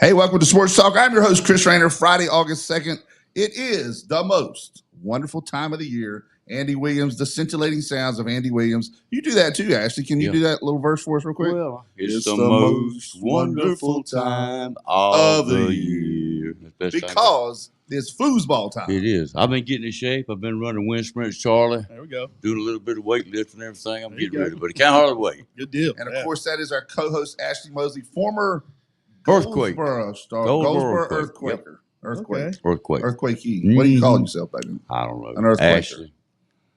Hey, welcome to Sports Talk. I'm your host, Chris Raynor. Friday, August 2nd. It is the most wonderful time of the year. Andy Williams, the scintillating sounds of Andy Williams. You do that too, Ashley. Can you do that little verse for us real quick? Well, it's the most wonderful time of the year. Because it's foosball time. It is. I've been getting in shape. I've been running wind sprints, Charlie. There we go. Doing a little bit of weightlifting and everything. I'm getting ready, but it can't hardly wait. Good deal. And of course, that is our co-host, Ashley Moseley, former Earthquake. Goldsboro Earthquaker. Okay. Earthquake. Earthquakey. What do you call yourself back then? I don't know. An earthquaker. Ashley.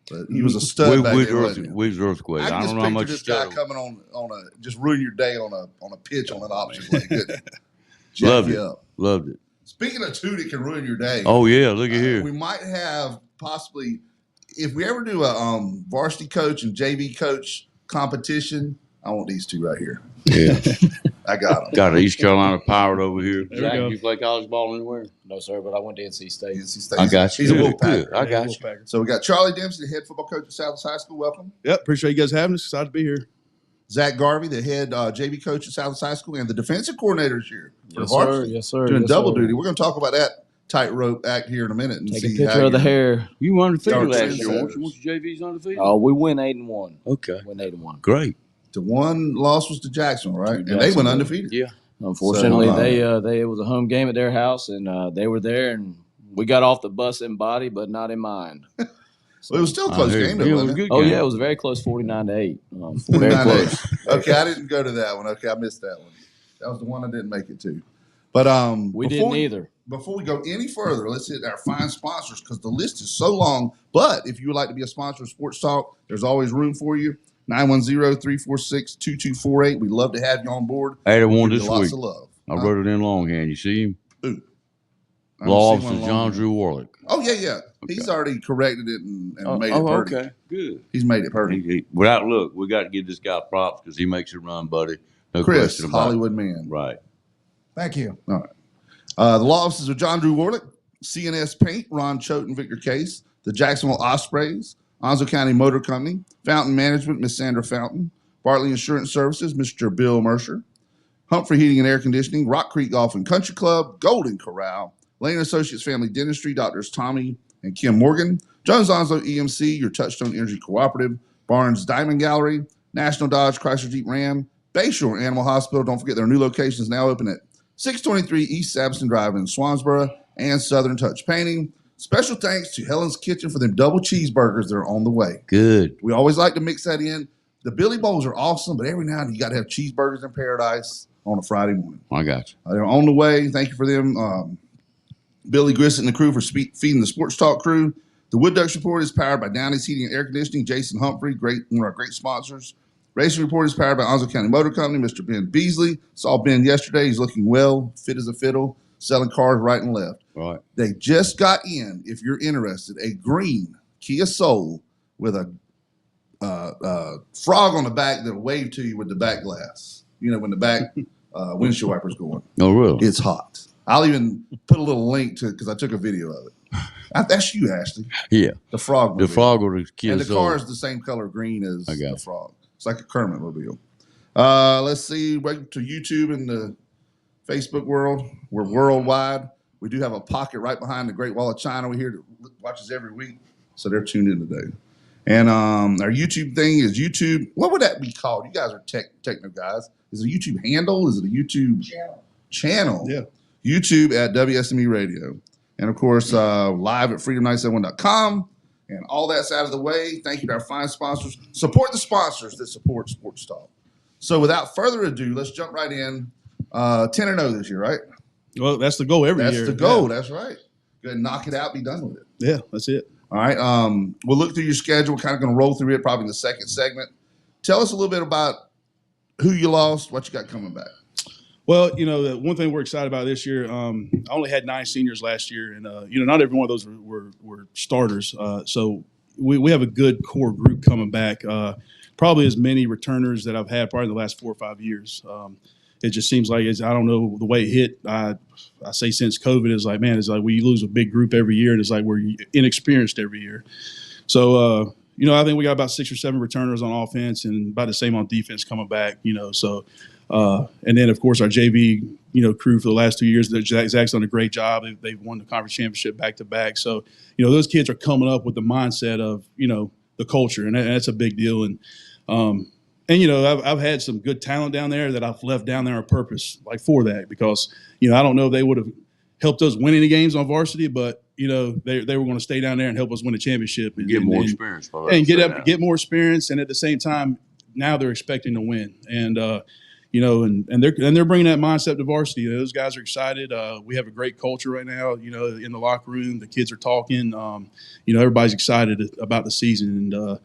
But he was a stud back then, wasn't he? We was Earthquake. I I just don't know how much this guy coming on a just ruin your day on a pitch on an opposite leg. Loved it. Speaking of two that can ruin your day. Oh yeah, look at here. We might have possibly, if we ever do a varsity coach and JV coach competition, I want these two right here. Yeah. I got them. Got an East Carolina pirate over here. There we Zach, go. you play college ball anywhere? No, sir, but I went to NC State. I got you. He's a Good, Wolfpacker. good. I got you. Wolfpacker. So we got Charlie Dempsey, the head football coach at Southwest High School. Welcome. Yep. Appreciate you guys having us. Excited to be here. Zach Garvey, the head JV coach at Southwest High School and the defensive coordinator this year. Yes, sir. Yes, sir. Doing yes, double sir. duty. We're going to talk about that tightrope act here in a minute and Take a see picture how of the you- hair. You were undefeated Dark last year, trendsetters. weren't you? Weren't your JV's undefeated? Oh, we win 8-1. Okay. Win 8-1. Great. The one loss was to Jacksonville, right? To And they went Jacksonville. undefeated. Yeah. Unfortunately, So, it was a home game at their house, and they were there, and we got off the bus in body, but not in mind. Well, it was still a close game, though, It was wasn't a it? good Oh game. yeah, it was very close, 49-8. Very 49-8. close. Okay, I didn't go to that one. Okay, I missed that one. That was the one I didn't make it to. But We before didn't either. Before we go any further, let's hit our fine sponsors because the list is so long. But if you would like to be a sponsor of Sports Talk, there's always room for you. 910-346-2248. We'd love to have you on board. I had one Give this you lots week. of love. I wrote it in longhand. You see him? Ooh. I Law don't see Officer one John long. Drew Warlick. Oh, yeah. He's already corrected it and made it Oh, pretty. okay. Good. He's made it pretty. Without look, we got to give this guy props because he makes it run, buddy. No Chris, question about Hollywood man. it. Right. Thank you. All right. The law offices of John Drew Warlick, CNS Paint, Ron Choate and Victor Case, the Jacksonville Ospreys, Onslow County Motor Company, Fountain Management, Miss Sandra Fountain, Bartley Insurance Services, Mr. Bill Mercer, Humphrey Heating and Air Conditioning, Rock Creek Golf and Country Club, Golden Corral, Lane Associates Family Dentistry, Doctors Tommy and Kim Morgan, Jones Onslow EMC, your Touchstone Energy Cooperative, Barnes Diamond Gallery, National Dodge Chrysler Jeep Ram, Bayshore Animal Hospital. Don't forget their new location is now open at 623 East Sabston Drive in Swansboro, and Southern Touch Painting. Special thanks to Helen's Kitchen for them double cheeseburgers that are on the way. Good. We always like to mix that in. The Billy Bowls are awesome, but every now and then you got to have cheeseburgers in paradise on a Friday morning. I got you. They're on the way. Thank you for them. Billy Grissett and the crew for feeding the Sports Talk crew. The Wood Ducks Report is powered by Downey's Heating and Air Conditioning. Jason Humphrey, one of our great sponsors. Racing Report is powered by Onslow County Motor Company. Mr. Ben Beasley. Saw Ben yesterday. He's looking well, fit as a fiddle, selling cars right and left. Right. They just got in, if you're interested, a green Kia Soul with a frog on the back that'll wave to you with the back glass. You know, when the back windshield wiper's going. Oh, really? It's hot. I'll even put a little link to it because I took a video of it. That's you, Ashley. Yeah. The frog The mobile. frog or the kid. And the car is the same color green as I got the it. frog. It's like a Kermit mobile. Let's see. Welcome to YouTube and the Facebook world. We're worldwide. We do have a pocket right behind the Great Wall of China. We're here that watches every week. So they're tuned in today. And our YouTube thing is YouTube. What would that be called? You guys are techno guys. Is it a YouTube handle? Is it a YouTube channel? Yeah. YouTube at WSME Radio. And of course, live at freedom971.com. And all that's out of the way. Thank you to our fine sponsors. Support the sponsors that support Sports Talk. So without further ado, let's jump right in. 10-0 this year, right? Well, that's the goal every year. That's the goal. That's right. Go ahead and knock it out. Be done with it. Yeah, that's it. All right. We'll look through your schedule. We're kind of going to roll through it probably in the second segment. Tell us a little bit about who you lost, what you got coming back. Well, you know, the one thing we're excited about this year, I only had 9 seniors last year, and not every one of those were starters. So we have a good core group coming back. Probably as many returners that I've had probably in the last 4 or 5 years. It just seems like I don't know the way it hit. I say since COVID, it's like, man, it's like we lose a big group every year, and it's like we're inexperienced every year. So I think we got about 6 or 7 returners on offense and about the same on defense coming back. So. And then, of course, our JV crew for the last 2 years. Zach's done a great job. They've won the conference championship back to back. So, those kids are coming up with the mindset of, the culture, and that's a big deal. And I've had some good talent down there that I've left down there on purpose, like for that, because, I don't know if they would have helped us win any games on varsity, but, they were going to stay down there and help us win a championship. And get more experience. And get more experience. And at the same time, now they're expecting to win. And, and they're bringing that mindset to varsity. Those guys are excited. We have a great culture right now, in the locker room. The kids are talking. Everybody's excited about the season. And,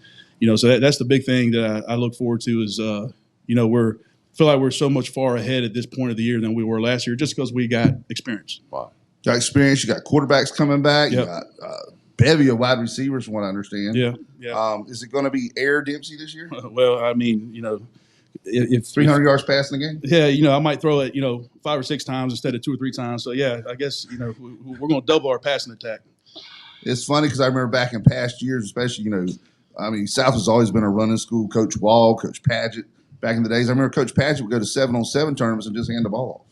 so that's the big thing that I look forward to is, feel like we're so much far ahead at this point of the year than we were last year just because we got experience. Wow. Got experience. You got quarterbacks coming back. Yep. You got bevy of wide receivers, from what I understand. Yeah. Is it going to be Air Dempsey this year? Well, I mean, if 300 yards passing the game? Yeah, I might throw it, 5 or 6 times instead of 2 or 3 times. So, yeah, I guess, we're going to double our passing attack. It's funny because I remember back in past years, especially, South has always been a running school. Coach Wall, Coach Padgett. Back in the days, I remember Coach Padgett would go to 7-on-7 tournaments and just hand the ball off.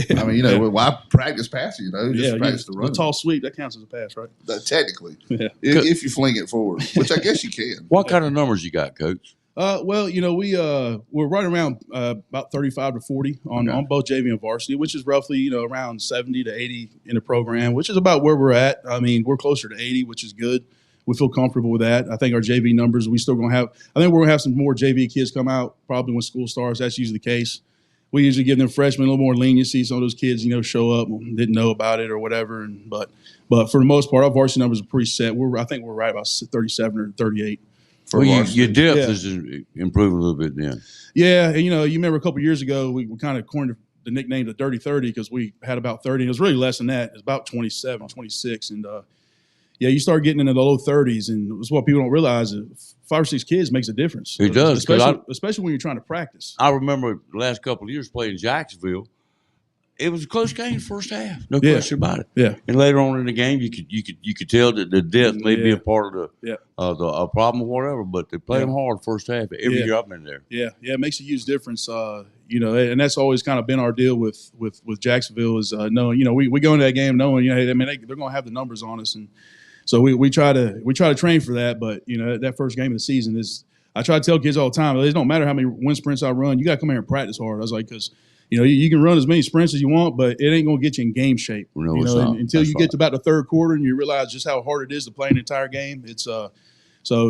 I mean, why practice passing? Just practice the run. A tall sweep, that counts as a pass, right? Technically, yeah. if you fling it forward, which I guess you can. What kind of numbers you got, Coach? Well, we're right around about 35 to 40 on both JV and varsity, which is roughly, around 70 to 80 in the program, which is about where we're at. I mean, we're closer to 80, which is good. We feel comfortable with that. I think our JV numbers, we're going to have some more JV kids come out probably when school starts. That's usually the case. We usually give them freshmen a little more leniency. Some of those kids, show up and didn't know about it or whatever. But for the most part, our varsity numbers are pretty set. I think we're right about 37 or 38. Well, your depth is improving a little bit then. Yeah, and you remember a couple of years ago, we kind of coined the nickname the Dirty 30 because we had about 30. It was really less than that. It was about 27, 26. And, you start getting into the low 30s, and it's what people don't realize. 5 or 6 kids makes a difference. It does. Especially when you're trying to practice. I remember the last couple of years playing Jacksonville. It was a close game first half, no question about it. Yeah. And later on in the game, you could tell that the depth may be a part of the problem or whatever, but they play them hard first half every year I've been there. Yeah, it makes a huge difference. And that's always kind of been our deal with Jacksonville is knowing, we go into that game knowing, they're going to have the numbers on us, and so we try to train for that. But that first game of the season is, I try to tell kids all the time, it don't matter how many wind sprints I run, you got to come here and practice hard. I was like, because you can run as many sprints as you want, but it ain't going to get you in game shape. Until you get to about the third quarter and you realize just how hard it is to play an entire game. It's so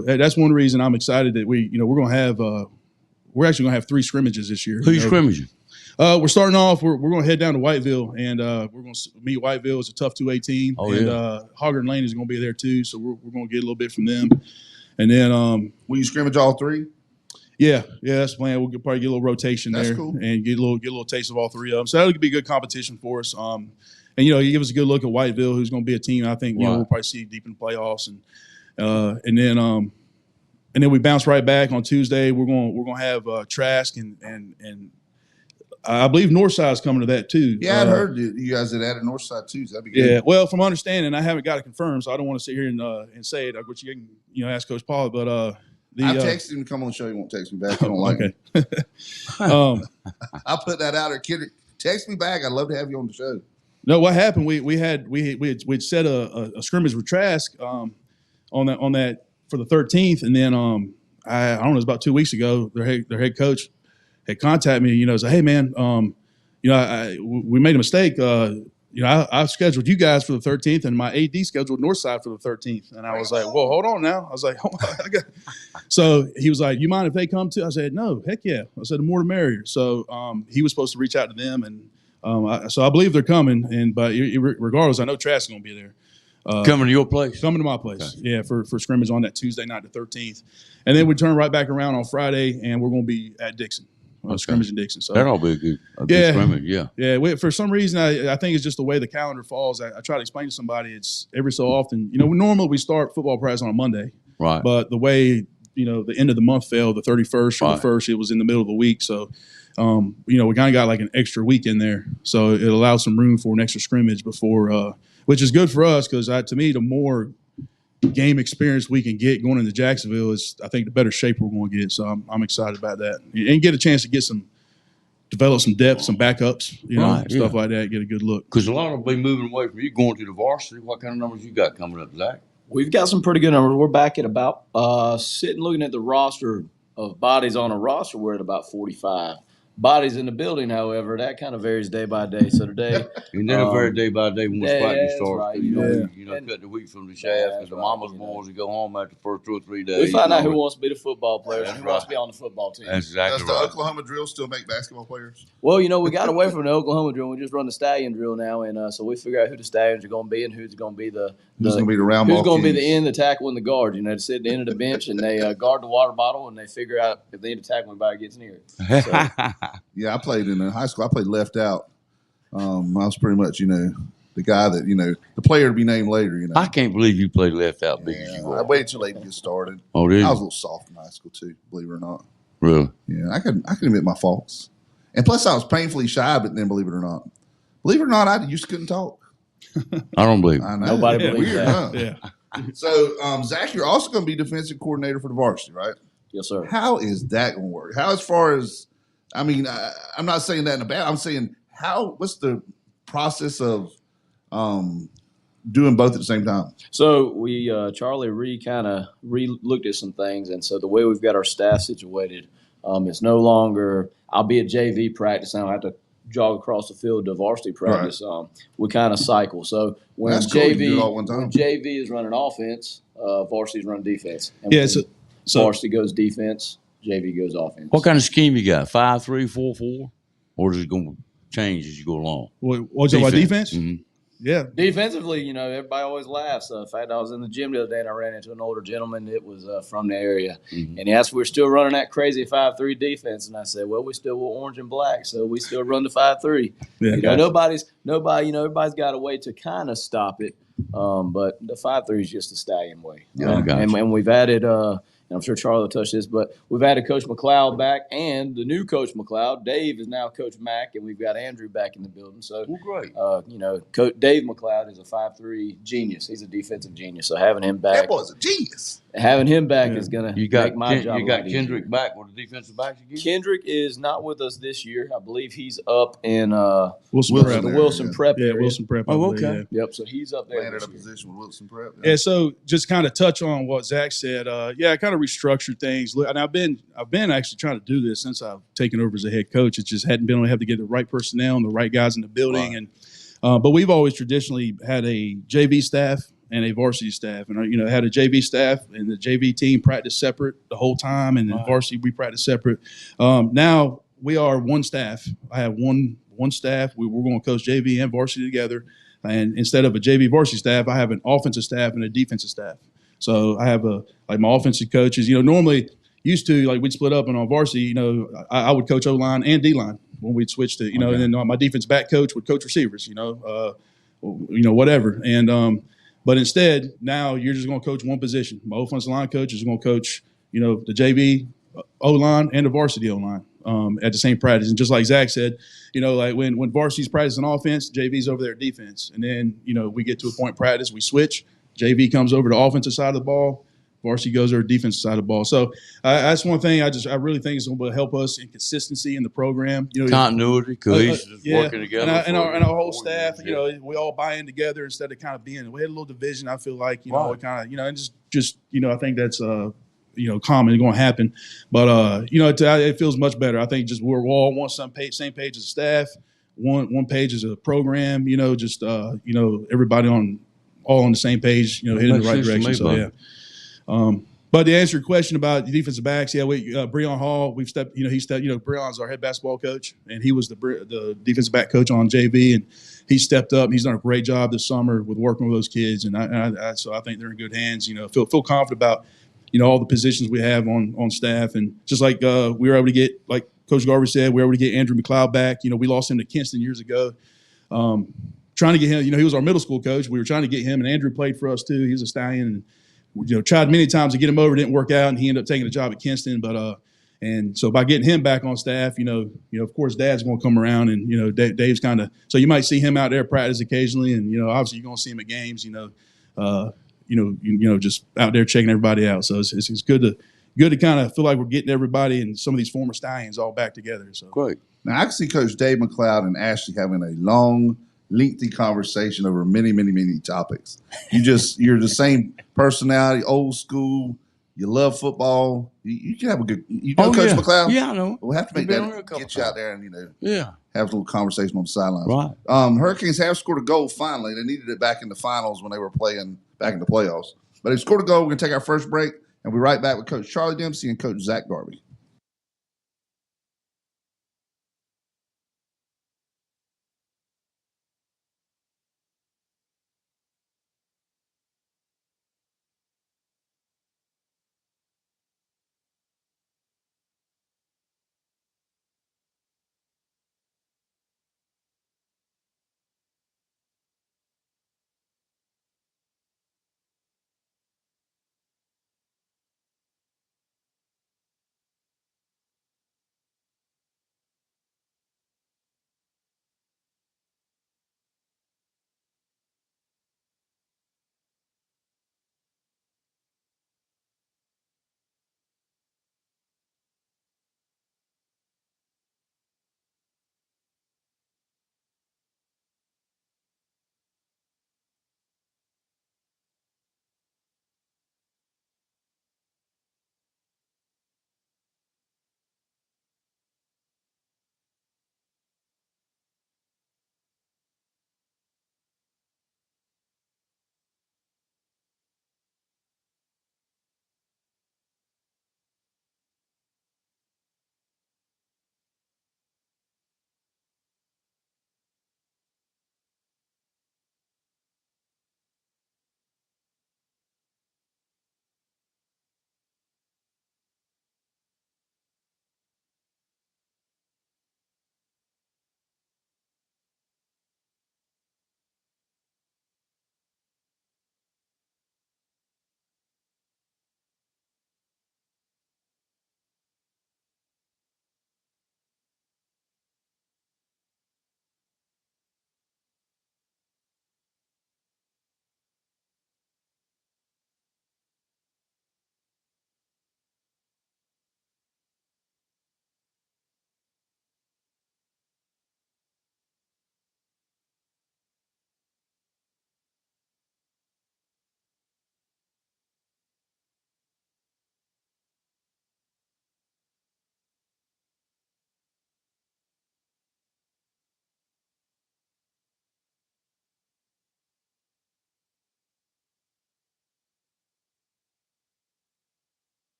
that's one reason I'm excited that we're going to have we're actually going to have 3 scrimmages this year. Who you scrimmaging? We're starting off. We're going to head down to Whiteville, and we're going to meet Whiteville. It's a tough 2A team. Hogger and Lane is going to be there too, so we're going to get a little bit from them. And then will you scrimmage all 3? Yeah, that's the plan. We'll probably get a little rotation there, cool. And get a little taste of all 3 of them. So that'll be good competition for us. And you give us a good look at Whiteville, who's going to be a team I think we'll probably see deep in the playoffs, and then we bounce right back on Tuesday. We're going to have Trask and I believe Northside's coming to that too. Yeah, I'd heard you guys had added Northside too. So that'd be good. Yeah, well, from understanding, I haven't got it confirmed, so I don't want to sit here and say it. Which you can ask Coach Paul, but I've texted him to come on the show. He won't text me back. I don't like it. I'll put that out there, kid. Text me back. I'd love to have you on the show. No, what happened? We'd set a scrimmage with Trask on that for the 13th, and then I don't know, it was about 2 weeks ago. Their head coach had contacted me, said, "Hey man, we made a mistake. I scheduled you guys for the 13th, and my AD scheduled Northside for the 13th." And I was like, "Well, hold on now." I was like, so he was like, "You mind if they come too?" I said, "No, heck yeah." I said, "The more the merrier." So he was supposed to reach out to them, and so I believe they're coming. But regardless, I know Trask is going to be there. Coming to your place? Coming to my place, okay. Yeah, for scrimmage on that Tuesday night, the 13th. And then we turn right back around on Friday, and we're going to be at Dixon. Scrimmage in Dixon. So that'll be a good scrimmage, yeah. Yeah, for some reason, I think it's just the way the calendar falls. I try to explain to somebody it's every so often. Normally we start football practice on a Monday. Right. But the way, the end of the month fell, the 31st or the 1st, it was in the middle of the week. So, we kind of got like an extra week in there. So it allows some room for an extra scrimmage before, which is good for us because to me, the more game experience we can get going into Jacksonville is, I think, the better shape we're going to get. So I'm excited about that and get a chance to get some develop some depth, some backups, Right, stuff like that. Get a good look. Because a lot of them be moving away from you, going to the varsity. What kind of numbers you got coming up, Zach? We've got some pretty good numbers. We're back at about looking at the roster of bodies on a roster. We're at about 45 bodies in the building. However, that kind of varies day by day. So today, You never vary day by day when practice that's starts. right. Cut the wheat from the shaft because the mama's boys that go home after the first 2 or 3 days. We find out who wants to be the football players and who right. wants to be on the football team. That's exactly Does the right. Oklahoma drill still make basketball players? Well, we got away from the Oklahoma drill. We just run the Stallion drill now, and so we figure out who the Stallions are going to be and who's going to be who's going to be the round ball who's going to be keys? the end, the tackle, and the guard. They sit at the end of the bench and they guard the water bottle and they figure out if they need to tackle anybody gets near it. So, Yeah, I played in high school. I played left out. I was pretty much, the guy that, the player to be named later, I can't believe you played left out big as you I are. waited till late to get started. Oh, did I you? was a little soft in high school too, believe it or not. Really? Yeah, I can admit my faults. And plus I was painfully shy, but then believe it or not, I used to couldn't talk. I don't believe it. I know. Nobody Yeah, believes weird, that. huh? Yeah. So, Zach, you're also going to be defensive coordinator for the varsity, right? yes, sir. How is that going to work? How, as far as, I'm not saying that in a bad, I'm saying what's the process of doing both at the same time? So we, Charlie looked at some things, and so the way we've got our staff situated, it's no longer I'll be at JV practice and I'll have to jog across the field to varsity practice. We kind of cycle. So when That's cool. You can do it all at one when time. JV is running offense, varsity's running defense. And Yeah, when so varsity goes defense, JV goes offense. What kind of scheme you got? 5-3-4-4, or is it going to change as you go along? what's about defense? Mhm. Yeah. Defensively, everybody always laughs. In fact, I was in the gym the other day and I ran into an older gentleman that was from the area. Mhm. And he asked if we were still running that crazy 5-3 defense. And I said, well, we still were orange and black, so we still run the 5-3. Yeah. Everybody's got a way to kind of stop it. But the 5-3 is just the Stallion way. Yeah, I got you. And we've added, and I'm sure Charlie will touch this, but we've added Coach McLeod back, and the new Coach McLeod, Dave, is now Coach Mack, and we've got Andrew back in the building. So, Well, great. Dave McLeod is a 5-3 genius. He's a defensive genius. So having him That back, boy's a genius. is going to You got make my job. you a got lot Kendrick easier. back with the defensive backs again? Kendrick is not with us this year. I believe he's up in Wilson Wilson Prep. the area, Wilson yeah. Prep. Yeah, area. Wilson Prep. I Oh, believe, okay. yeah. Yep. So he's up there. Landed this a year. position with Wilson Prep. Yeah, so just kind of touch on what Zach said. I kind of restructured things. And I've been actually trying to do this since I've taken over as a head coach. It just hadn't been able to have to get the right personnel and the right guys in the building. Right. And but we've always traditionally had a JV staff and a varsity staff, and had a JV staff and the JV team practice separate the whole time, and then varsity we practice separate. Now we are one staff. I have one staff. We're going to coach JV and varsity together. And instead of a JV varsity staff, I have an offensive staff and a defensive staff. So I have my offensive coaches. Normally used to we'd split up, and on varsity, I would coach O-line and D-line when we'd switch to and then my defense back coach would coach receivers. Whatever. And but instead now you're just going to coach one position. My offensive line coach is going to coach the JV O-line and the varsity O-line at the same practice. And just like Zach said, when varsity's practicing offense, JV's over there at defense. And then, we get to a point practice, we switch. JV comes over to offensive side of the ball. Varsity goes over to defensive side of the ball. So that's one thing I really think is going to help us in consistency in the program. Continuity, cohesive, working together. And our whole staff, we all buy in together instead of kind of being. We had a little division. I feel like it kind of and just I think that's common going to happen. But it feels much better. I think just we're all on same page as a staff, one page as a program. Everybody all on the same page. Heading in the right direction. So yeah. But to answer your question about the defensive backs, Breon Hall, we've stepped. Breon's our head basketball coach, and he was the defensive back coach on JV, and he stepped up. And he's done a great job this summer with working with those kids, so I think they're in good hands. Feel confident about all the positions we have on staff, and just like we were able to get, like Coach Garvey said, we were able to get Andrew McLeod back. We lost him to Kinston years ago. Trying to get him, he was our middle school coach. We were trying to get him, and Andrew played for us too. He was a Stallion, and tried many times to get him over, didn't work out, and he ended up taking a job at Kinston. But and so by getting him back on staff, of course, Dad's going to come around, and Dave's kind of, so you might see him out there practice occasionally, and obviously you're going to see him at games, just out there checking everybody out. So it's good to kind of feel like we're getting everybody and some of these former Stallions all back together. So Great. Now, I can see Coach Dave McLeod and Ashley having a long, lengthy conversation over many, many, many topics. You're the same personality, old school. You love football. You can have a good. You know Coach McLeod? Yeah, I know. We'll have to make that get you out there and have a little conversation on the sidelines. Right. Hurricanes have scored a goal finally. They needed it back in the finals when they were playing back in the playoffs. But they scored a goal. We're going to take our first break, and we'll be right back with Coach Charlie Dempsey and Coach Zach Garvey.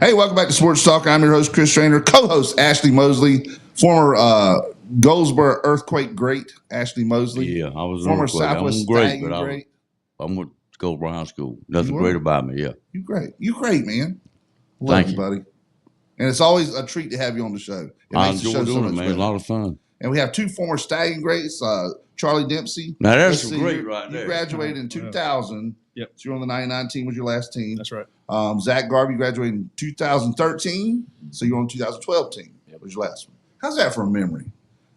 Hey, welcome back to Sports Talk. I'm your host, Chris Raynor, co-host Ashley Moseley, former Goldsboro Earthquake great Ashley Moseley. Yeah, I was former Earthquake. Southwest I'm great, Stallion but great. I'm with Goldsboro High School. Nothing great about me, yeah. You great, man. Love Thank you, buddy. And it's always a treat to have you on the show. It I makes the enjoy show so doing much it, man. better. A lot of fun. And we have two former Stallion greats, Charlie Dempsey. Now, that's some great right there. You graduated in 2000. Yep. So you're on the 99 team was your last team. That's right. Zach Garvey graduated in 2013. So you're on the 2012 team. That was your last one. How's that from memory?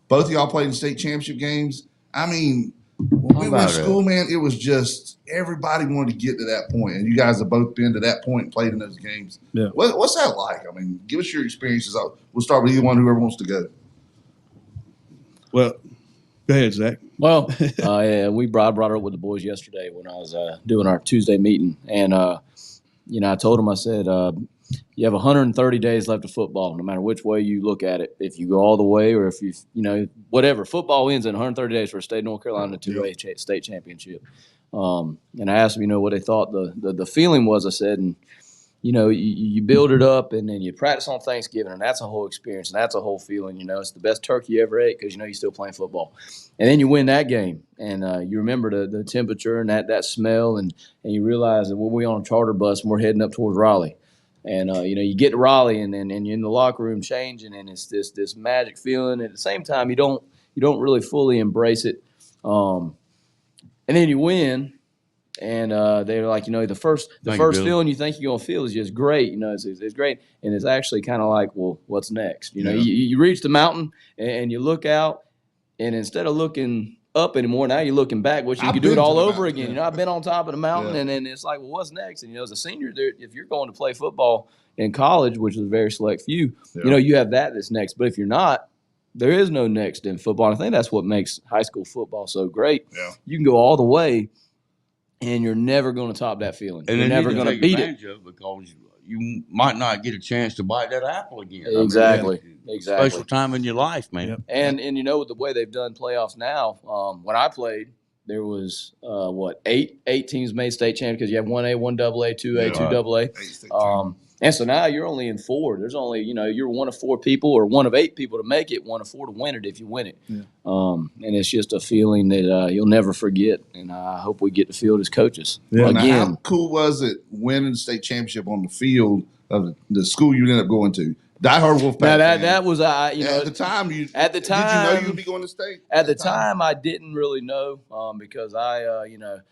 Both of y'all played in state championship games. I mean, when we were in school, man, it was just everybody wanted to get to that point. And you guys have both been to that point and played in those games. Yeah. What's that like? I mean, give us your experiences. We'll start with either one, whoever wants to go. Well, go ahead, Zach. Well, yeah, I brought it up with the boys yesterday when I was doing our Tuesday meeting. And, I told them, I said, you have 130 days left of football, no matter which way you look at it. If you go all the way or if whatever. Football ends in 130 days for a state of North Carolina 2A state championship. And I asked them, what they thought the feeling was. I said, and you build it up and then you practice on Thanksgiving, and that's a whole experience, and that's a whole feeling. It's the best turkey you ever ate because you're still playing football. And then you win that game, and you remember the temperature and that smell, and you realize that we're on a charter bus and we're heading up towards Raleigh. And you get to Raleigh, and you're in the locker room changing, and it's this magic feeling. At the same time, you don't really fully embrace it. And then you win, and they're like, the first feeling you think you're gonna feel is just great. It's great, and it's actually kind of like, well, what's next? You reach the mountain, and you look out, and instead of looking up anymore, now you're looking back, which you could do it all over again. I've been on top of the mountain, and it's like, well, what's next? And as a senior, if you're going to play football in college, which is a very select few, you have that's next. But if you're not, there is no next in football. And I think that's what makes high school football so great. Yeah. You can go all the way, and you're never going to top that feeling. And you're never going to beat it because you might not get a chance to bite that apple again. Exactly. Exactly. Special time in your life, man. Yep. And the way they've done playoffs now, when I played, there was eight teams made state champions because you have 1A, 1AA, 2A, 2AA. And so now you're only in 4. There's only, you're one of 4 people or one of 8 people to make it, one of 4 to win it if you win it. Yeah. And it's just a feeling that you'll never forget. And I hope we get to feel it as coaches. Yeah. Again. Now, how cool was it winning the state championship on the field of the school you ended up going to? Diehard Wolfpack. Now that was at the time. Did you know you'd be going to state? At the time, I didn't really know because I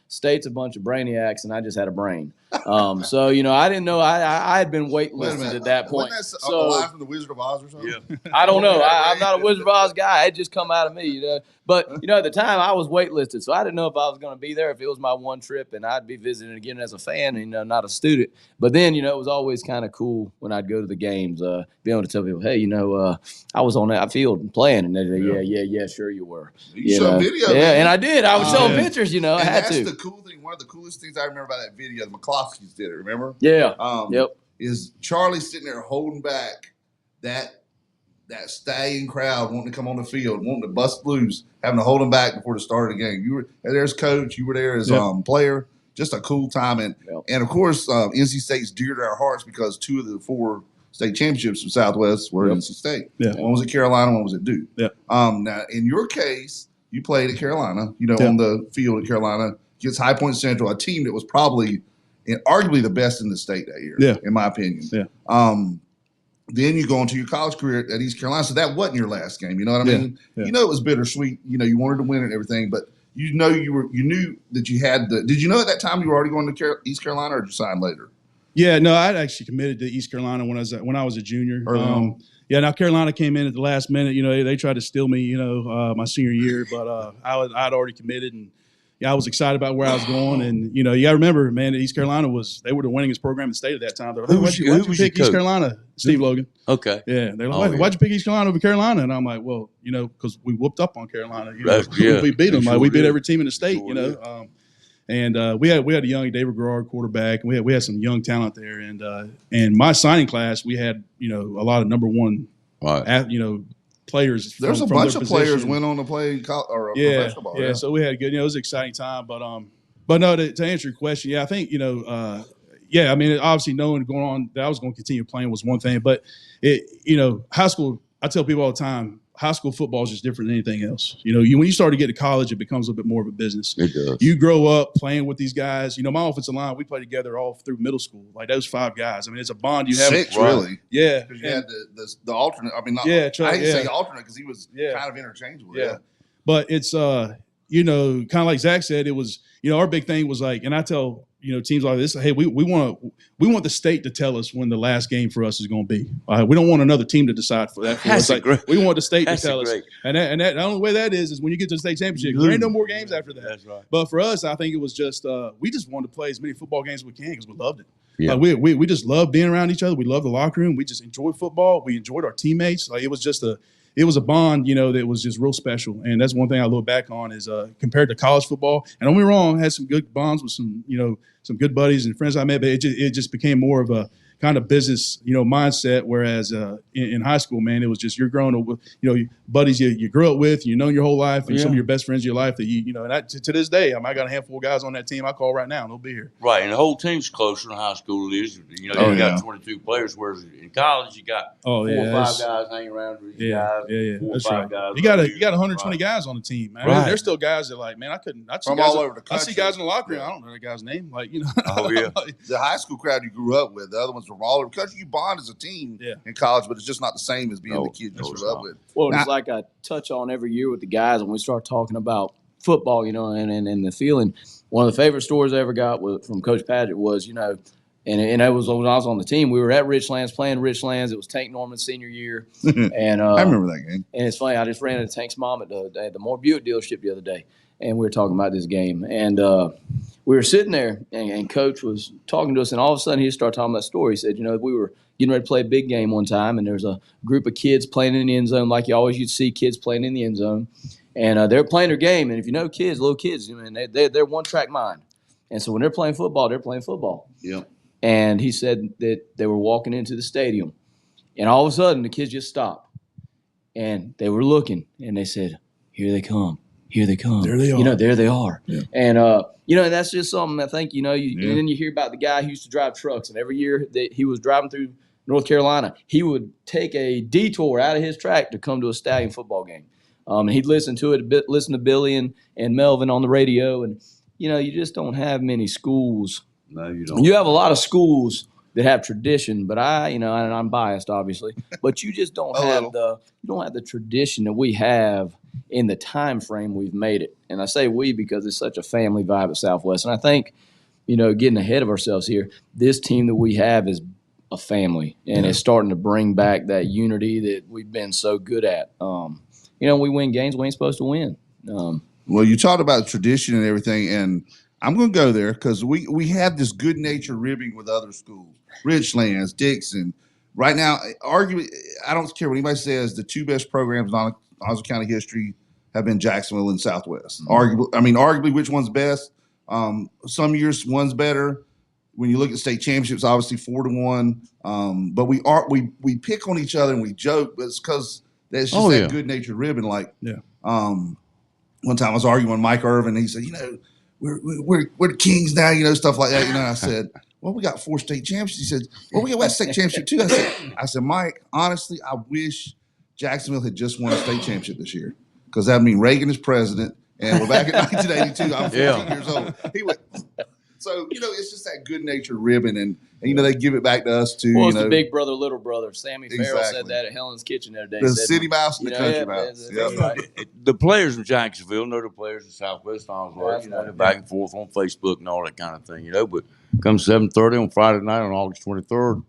state's a bunch of brainiacs and I just had a brain. So I didn't know I had been waitlisted at that point. Wasn't that a line from the Wizard of Oz or something? Yeah. I don't know. I'm not a Wizard of Oz guy. It just come out of me, But at the time I was waitlisted, so I didn't know if I was going to be there, if it was my one trip, and I'd be visiting again as a fan, not a student. But then it was always kind of cool when I'd go to the games, be able to tell people, hey, I was on that field playing, and they'd say, yeah, sure you were. You showed video, man. And I did. I was showing pictures. I had to. That's the cool thing. One of the coolest things I remember about that video, the McCloskeys did it. Remember? Yeah. Yep. Is Charlie sitting there holding back that Stallion crowd wanting to come on the field, wanting to bust loose, having to hold them back before the start of the game. You were there as coach. You were there as player. Just a cool time. And of course, NC State's dear to our hearts because 2 of the 4 state championships from Southwest were NC State. Yeah. One was at Carolina, one was at Duke. Yeah. Now, in your case, you played at Carolina, on the field at Carolina against High Point Central, a team that was probably and arguably the best in the state that year, in my opinion. Yeah. Then you go into your college career at East Carolina. So that wasn't your last game. You know what I mean? Yeah. It was bittersweet. You wanted to win it and everything, but you knew that you had did you know at that time you were already going to East Carolina or did you sign later? Yeah, no, I'd actually committed to East Carolina when I was a junior. Now Carolina came in at the last minute. They tried to steal me, my senior year, but I'd already committed, and I was excited about where I was going. And you got to remember, man, East Carolina they were the winningest program in the state at that time. Why'd you pick East Carolina? Steve Logan. Okay. Yeah, they're like, why'd you pick East Carolina over Carolina? And I'm like, well, because we whooped up on Carolina. We beat them. We beat every team in the state. And we had a young David Garrard quarterback, and we had some young talent there. And my signing class, we had a lot of number one, players. There's a bunch of players went on to play professional ball. Yeah, so we had a good. It was an exciting time. But no, to answer your question, I think obviously knowing going on that I was going to continue playing was one thing, but high school. I tell people all the time. High school football is just different than anything else. When you start to get to college, it becomes a little bit more of a business. It does. You grow up playing with these guys. My offensive line, we played together all through middle school. Like those 5 guys. I mean, it's a bond you have. 6, really. Yeah. Because you had the alternate. I mean, I hate to say alternate because he was kind of interchangeable. Yeah. But it's, kind of like Zach said, it was, our big thing was like, and I tell, teams like this, hey, we want the state to tell us when the last game for us is going to be. We don't want another team to decide for that. For us. We want the state to tell us. And that the only way that is when you get to the state championship. There ain't no more games after that. That's right. But for us, I think it was just we just wanted to play as many football games as we can because we loved it. Yeah. We just loved being around each other. We loved the locker room. We just enjoyed football. We enjoyed our teammates. Like it was a bond, that was just real special. And that's one thing I look back on is compared to college football. And don't get me wrong, I had some good bonds with some good buddies and friends I met, but it just became more of a kind of business, mindset. Whereas in high school, man, it was just you're growing up with, buddies you grew up with, your whole life, and some of your best friends of your life that and to this day, I got a handful of guys on that team I call right now, and they'll be here. Right, and the whole team's closer in high school than it is. You got 22 players, whereas in college you got 4 or 5 guys hanging around with these guys. Yeah, 4 or 5 guys. You got 120 guys on the team, man. Right. There's still guys that like, man, I see guys all over the country. I see guys in the locker room. I don't know that guy's name. Like, Oh yeah. The high school crowd you grew up with, the other ones comes from all over the country. You bond as a team in college, but it's just not the same as being the kid you grew up with. Well, it's like I touch on every year with the guys when we start talking about football, and the feeling. One of the favorite stories I ever got from Coach Padgett was, and it was when I was on the team. We were at Richlands playing Richlands. It was Tank Norman's senior year, and I remember that game. And it's funny. I just ran into Tank's mom at the Moore Buick dealership the other day, and we were talking about this game. And we were sitting there, and Coach was talking to us, and all of a sudden he started talking about that story. He said, we were getting ready to play a big game one time, and there's a group of kids playing in the end zone, like you'd see kids playing in the end zone, and they're playing their game. And if you know kids, little kids, they're one-track mind, and so when they're playing football, they're playing football. Yeah. And he said that they were walking into the stadium, and all of a sudden the kids just stopped, and they were looking, and they said, "Here they come! Here they come! There they are! There they are!" Yeah. And and that's just something I think and then you hear about the guy who used to drive trucks, and every year that he was driving through North Carolina, he would take a detour out of his track to come to a Stallion football game, and he'd listen to Billy and Melvin on the radio, and you just don't have many schools. No, you don't. You have a lot of schools that have tradition, but and I'm biased, obviously, but you just don't have the tradition that we have in the time frame we've made it. And I say we because it's such a family vibe at Southwest. And I think, getting ahead of ourselves here, this team that we have is a family, and it's starting to bring back that unity that we've been so good at. We win games we ain't supposed to win. Well, you talked about tradition and everything, and I'm going to go there because we have this good nature ribbing with other schools, Richlands, Dixon. Right now, arguably, I don't care what anybody says, the two best programs in Onslow County history have been Jacksonville and Southwest. Mm-hmm. Arguably, which one's best? Some years one's better. When you look at state championships, obviously 4-1. But we pick on each other and we joke, but it's because that's just that good natured ribbing. One time I was arguing with Mike Irvin, and he said, we're the Kings now, stuff like that. I said, well, we got 4 state championships. He said, well, we got a state championship too. I said, Mike, honestly, I wish Jacksonville had just won a state championship this year, because that would mean Reagan is president, and we're back in 1982. I'm 14 years old. He went. So, it's just that good natured ribbon, and they give it back to us too. Well, it's the big brother, little brother. Sammy Farrell said that at Helen's Kitchen the other day. The city mouse and the country mouse. Right. The players in Jacksonville know the players in Southwest Onslow. They're back and forth on Facebook and all that kind of thing. But come 7:30 on Friday night on August 23rd,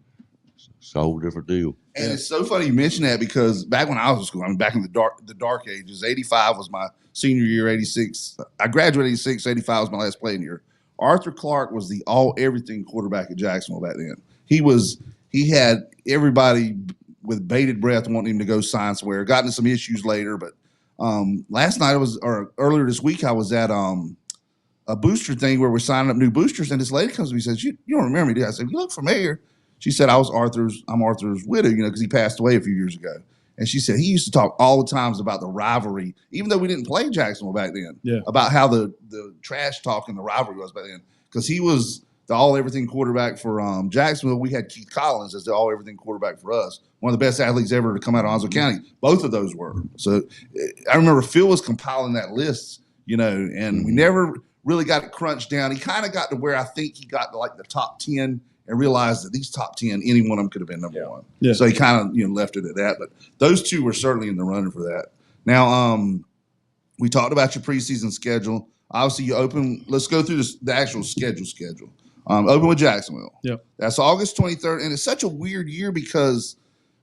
it's a whole different deal. And it's so funny you mention that, because back when I was in school, back in the dark ages, 85 was my senior year, 86. I graduated 86, 85 was my last playing year. Arthur Clark was the all-everything quarterback at Jacksonville back then. He had everybody with bated breath wanting him to go sign somewhere. Got into some issues later, but last night earlier this week I was at a booster thing where we're signing up new boosters, and this lady comes to me and says, "You don't remember me, do you?" I said, "You look familiar." She said, I'm Arthur's widow, because he passed away a few years ago. And she said he used to talk all the times about the rivalry, even though we didn't play Jacksonville back then, about how the trash talk and the rivalry was back then. Because he was the all-everything quarterback for Jacksonville. We had Keith Collins as the all-everything quarterback for us. One of the best athletes ever to come out of Onslow County. Both of those were. So I remember Phil was compiling that list, and we never really got it crunched down. He kind of got to where I think he got to the top 10 and realized that these top 10, any one of them could have been number one. Yeah. So he kind of left it at that. But those two were certainly in the running for that. Now, we talked about your preseason schedule. Obviously, you open. Let's go through the actual schedule. Open with Jacksonville. Yep. That's August 23rd. And it's such a weird year because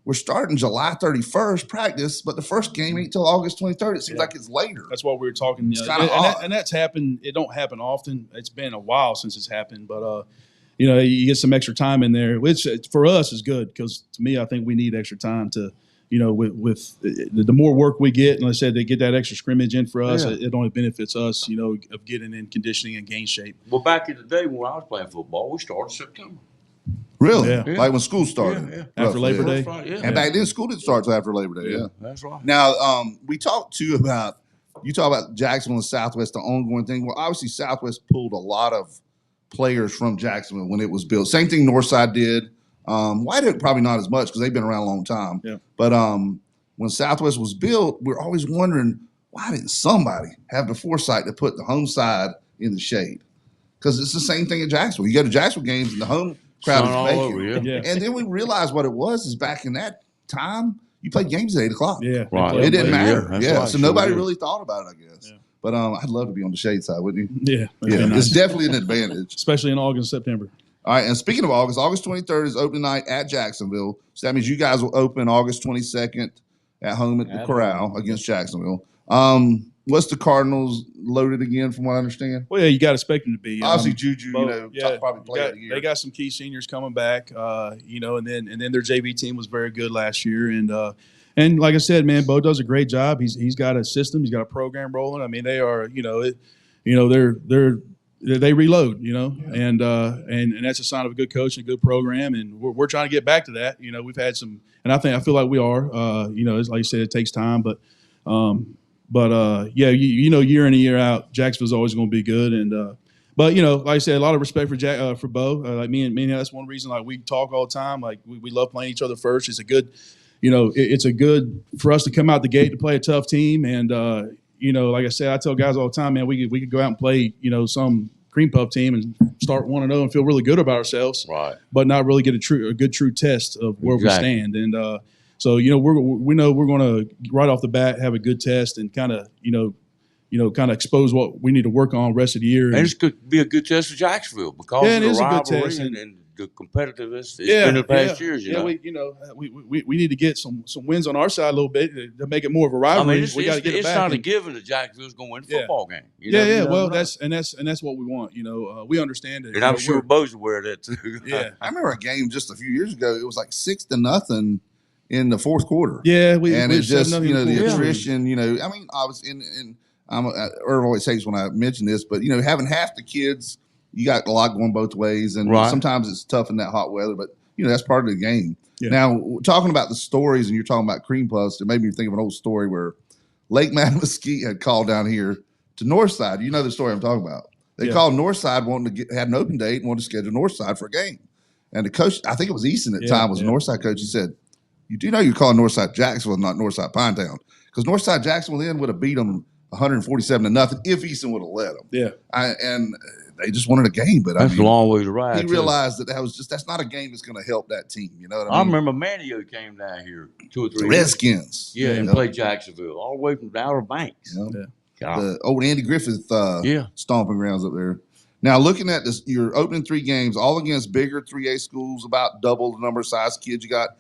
we're starting July 31st practice, but the first game ain't till August 23rd. It seems like it's later. That's what we were talking. It's kind of odd. And that's happened. It don't happen often. It's been a while since it's happened, but you get some extra time in there, which for us is good, because to me, I think we need extra time to, with the more work we get, and like I said, they get that extra scrimmage in for us, it only benefits us, of getting in conditioning and gain shape. Well, back in the day when I was playing football, we started September. Really? Yeah. Like when school started? Yeah. After Labor Day? And back then, school didn't start until after Labor Day. Yeah. That's right. Now, we talked too about, you talk about Jacksonville and Southwest, the ongoing thing. Well, obviously, Southwest pulled a lot of players from Jacksonville when it was built. Same thing Northside did. Whiteoak probably not as much because they've been around a long time. Yeah. But when Southwest was built, we're always wondering, why didn't somebody have the foresight to put the home side in the shade? Because it's the same thing at Jacksonville. You go to Jacksonville games and the home crowd Sun is all bacon. over, yeah. Yeah. And then we realized what it was is back in that time, you played games at 8 o'clock. Yeah, Right. they It didn't play- matter. that's Yeah. right, So sure nobody did. really thought about it, I guess. Yeah. But I'd love to be on the shade side, wouldn't you? Yeah, that'd Yeah. be nice. It's definitely an advantage. Especially in August, September. All right. And speaking of August 23rd is opening night at Jacksonville. So that means you guys will open August 22nd at home at the At Corral home. against Jacksonville. What's the Cardinals loaded again, from what I understand? Well, yeah, you got to expect them to be. Obviously, Juju, Yeah, probably play of the year. they got some key seniors coming back, and then their JV team was very good last year, and like I said, man, Bo does a great job. He's got a system, he's got a program rolling. I mean, they are, they reload, and that's a sign of a good coach and a good program, and we're trying to get back to that. We've had some, and I feel like we are. It's like you said, it takes time, but. Year in and year out, Jacksonville's always going to be good. And like I said, a lot of respect for Bo. Like me and that's one reason. Like we talk all the time. Like we love playing each other first. It's a good, it's a good for us to come out the gate to play a tough team. And like I said, I tell guys all the time, man, we could go out and play some cream puff team and start 1-0 and feel really good about ourselves, Right. but not really get a good true test of where we stand. And so we know we're going to right off the bat have a good test and kind of expose what we need to work on the rest of the year. And it's could be a good test for Jacksonville because Yeah, of it the is a good rivalry test, and the competitiveness it's been the past years. We need to get some wins on our side a little bit to make it more of a I rivalry. mean, We got to get it it's back. not a given that Jacksonville's going to win a football game. Well, that's what we want. We understand it. And I'm sure Bo's aware of that too. Yeah, I remember a game just a few years ago. It was like 6-0 in the fourth quarter. Yeah, it's just the the attrition. I mean, I was in. Irv always hates when I mention this, but having half the kids, you got a lot going both ways, and Right. sometimes it's tough in that hot weather. But that's part of the game. Yeah. Now, talking about the stories, and you're talking about cream puffs, it made me think of an old story where Lake Mesquite had called down here to Northside. You know the story I'm talking about. They called Northside wanting to had an open date and wanted to schedule Northside for a game. And the coach, I think it was Easton at the time, was a Northside coach. He said, "You do know you're calling Northside Jacksonville, not Northside Pinetown, because Northside Jacksonville then would have beat them 147-0 if Easton would have let them." Yeah. And they just wanted a game, but That's a long way to ride. He realized that's not a game that's going to help that team. You know what I I mean? remember Manio came down here 2 or 3 The years. Redskins. Yeah, and played Jacksonville all the way from the Outer Banks. God. The old Andy Griffith stomping grounds up there. Now, looking at this, your opening 3 games, all against bigger 3A schools, about double the number of size kids you got.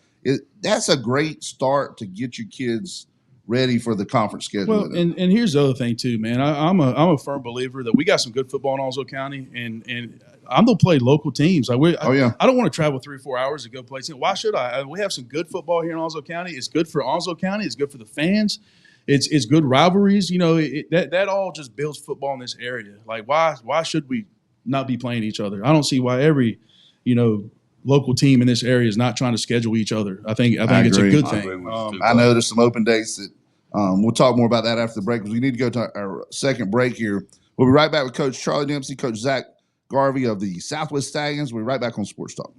That's a great start to get your kids ready for the conference schedule. Well, and here's the other thing too, man. I'm a firm believer that we got some good football in Onslow County, and I'm gonna play local teams. I don't want to travel 3 or 4 hours to go play teams. Why should I? We have some good football here in Onslow County. It's good for Onslow County. It's good for the fans. It's good rivalries. That all just builds football in this area. Like why should we not be playing each other? I don't see why every local team in this area is not trying to schedule each other. I think it's a good thing. I know there's some open dates that we'll talk more about that after the break because we need to go to our second break here. We'll be right back with Coach Charlie Dempsey, Coach Zach Garvey of the Southwest Stallions. We'll be right back on Sports Talk.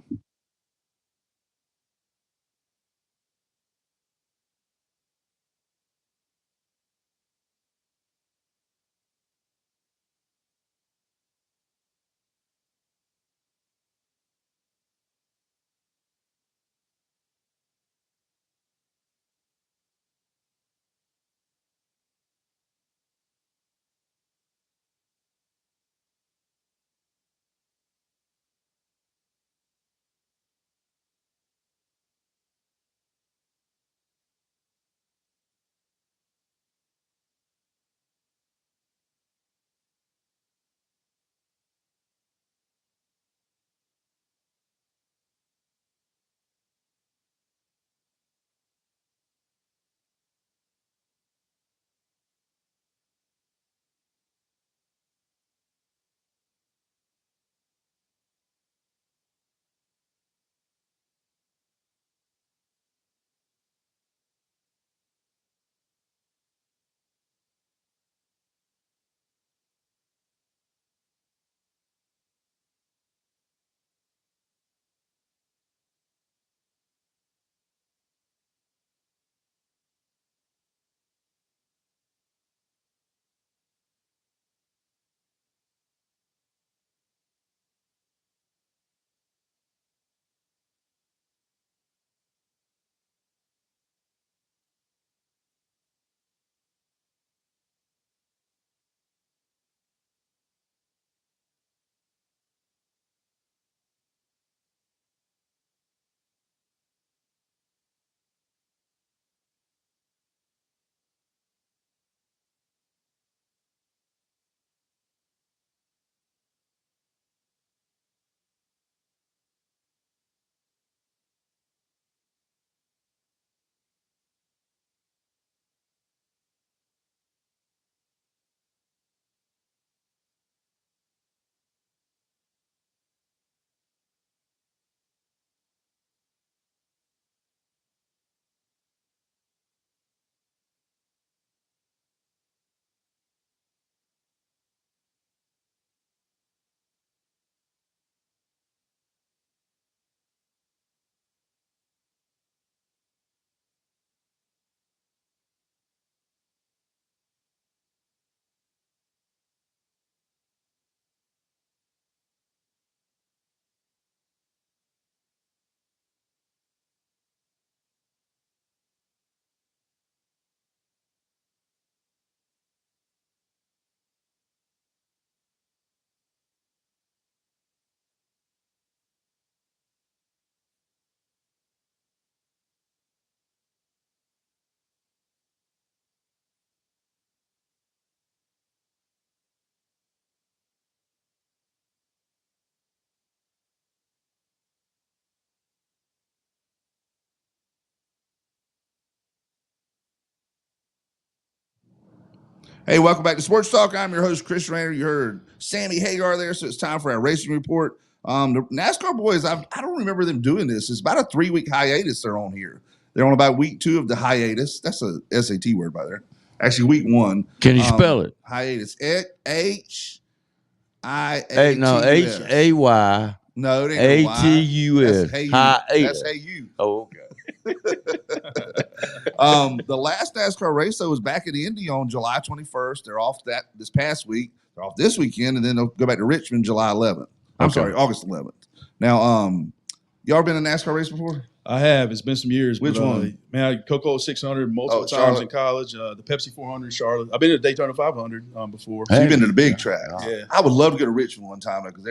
Hey, welcome back to Sports Talk. I'm your host, Chris Raynor. You heard Sammy Hagar there, so it's time for our racing report. The NASCAR boys, I don't remember them doing this. It's about a 3-week hiatus they're on here. They're on about week 2 of the hiatus. That's a SAT word by there. Actually, week 1. Can you spell it? Hiatus. H-I-A-T-U-S. No, H-A-Y. No, it ain't no Y. A-T-U-S. That's hey you. Hiatus. That's hey you. Oh, okay. The last NASCAR race though was back at Indy on July 21st. They're off this past week. They're off this weekend, and then they'll go back to Richmond July 11th. I'm sorry, August 11th. Now, y'all been in a NASCAR race before? I have. It's been some years. Which one? Man, I had Coca-Cola 600 multiple times Charlotte. in college. The Pepsi 400 in Charlotte. I've been to Daytona 500 before. So you've been to the big track. Yeah. I would love to go to Richmond one time because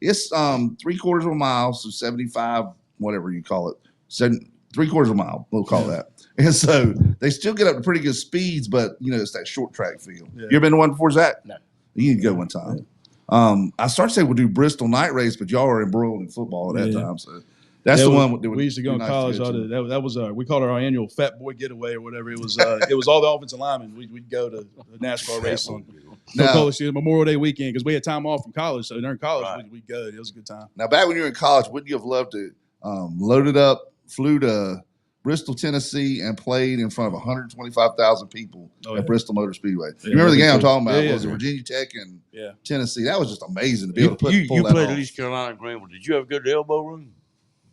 it's 3/4 of a mile, so 75, whatever you call it, 3/4 of a mile. We'll call that. And so they still get up to pretty good speeds, but it's that short track feel. Yeah. You ever been to one before, Zach? No. You need to go one time. I started to say we'll do Bristol night race, but y'all are embroiled in football at that time, so. That's the one we used to go in college. That was we called it our annual Fat Boy Getaway or whatever. It was it was all the offensive linemen. We'd go to the NASCAR race on Memorial Day weekend because we had time off from college. So during college we'd go. It was a good time. Now back when you were in college, wouldn't you have loved to load it up, flew to Bristol, Tennessee, and played in front of 125,000 people at Bristol Motor Speedway? You remember the game I'm talking about? Was it Virginia Tech and Tennessee? That was just amazing to be able to pull you that played off. at East Carolina Greenville. Did you ever go to the elbow room?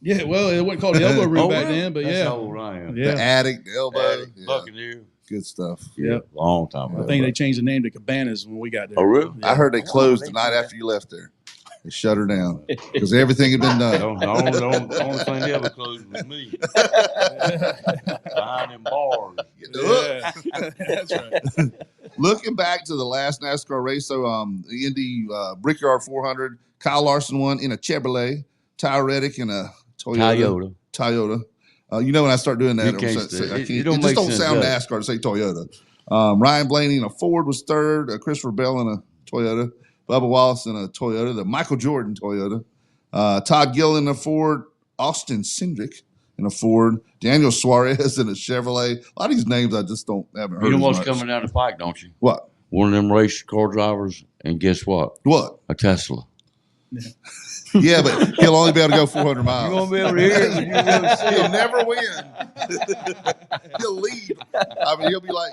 Yeah, well, it wasn't called the elbow room back then, but That's how old I am. The attic, the elbow, Buccaneer. Good stuff. Yeah, long time ago. I think they changed the name to Cabanas when we got there. Oh, really? I heard they closed the night after you left there. They shut her down because everything had been done. The only thing they ever closed was me. Behind them bars. That's right. Looking back to the last NASCAR race, so the Indy Brickyard 400, Kyle Larson won in a Chevrolet, Ty Reddick in a Toyota. When I start doing that, You can't say- I can't. it It don't just make don't sense, sound does NASCAR to say Toyota. Ryan Blaney in a Ford was third. Christopher Bell in a Toyota. Bubba Wallace in a Toyota. The Michael Jordan Toyota. Todd Gill in a Ford. Austin Cindric in a Ford. Daniel Suarez in a Chevrolet. A lot of these names I just haven't heard. You know as what's much. coming down the pike, don't you? What? One of them race car drivers, and guess what? What? A Tesla. Yeah, but he'll only be able to go 400 miles. You won't be able to hear it, but you'll be able to see He'll it. never win. He'll lead. I mean, he'll be like,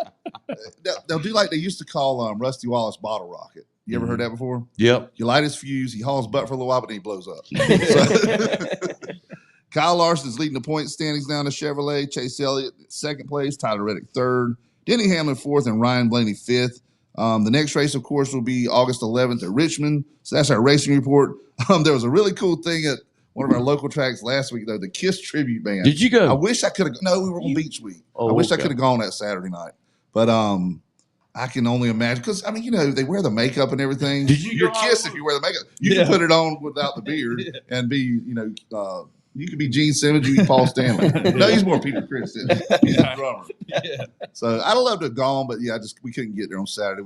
they'll do like they used to call Rusty Wallace bottle rocket. You ever heard that before? Yep. You light his fuse, he hauls butt for a little while, but then he blows up. So, Kyle Larson's leading the point standings down to Chevrolet. Chase Elliott second place, Tyler Reddick third, Denny Hamlin fourth, and Ryan Blaney fifth. The next race, of course, will be August 11th at Richmond. So that's our racing report. There was a really cool thing at one of our local tracks last week, though, the Kiss tribute band. Did you go? I wish I could have. No, we were on Beach Week. Oh, I wish I okay. could have gone that Saturday night. But I can only imagine because they wear the makeup and everything. Did you You're go Kiss out? if you wear the makeup. You can put it on without the beard and be you could be Gene Simmons, you can be Paul Stanley. No, he's more Peter Criss. He's a drummer. So I'd have loved to have gone, but we couldn't get there on Saturday.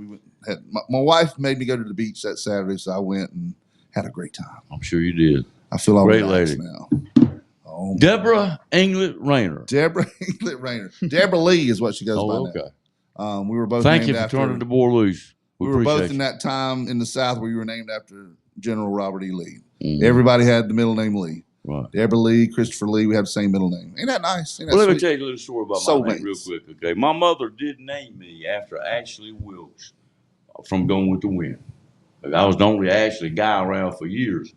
My wife made me go to the beach that Saturday, so I went and had a great time. I'm sure you did. I feel all Great relaxed lady. now. Oh, Deborah Inglet Raynor. Deborah Inglet Raynor. Deborah Lee is what she goes by Oh, now. okay. We were both Thank named you for after. turning the boy loose. We were both appreciate in that time in the South where you were named after General Robert E. Lee. Mhm. Everybody had the middle name Lee. Right. Deborah Lee, Christopher Lee, we have the same middle name. Ain't that nice? Ain't that Well, let me sweet? tell you a little story about my name real quick, okay? My mother did name me after Ashley Wilkes from Going with the Wind. I was the only Ashley guy around for years.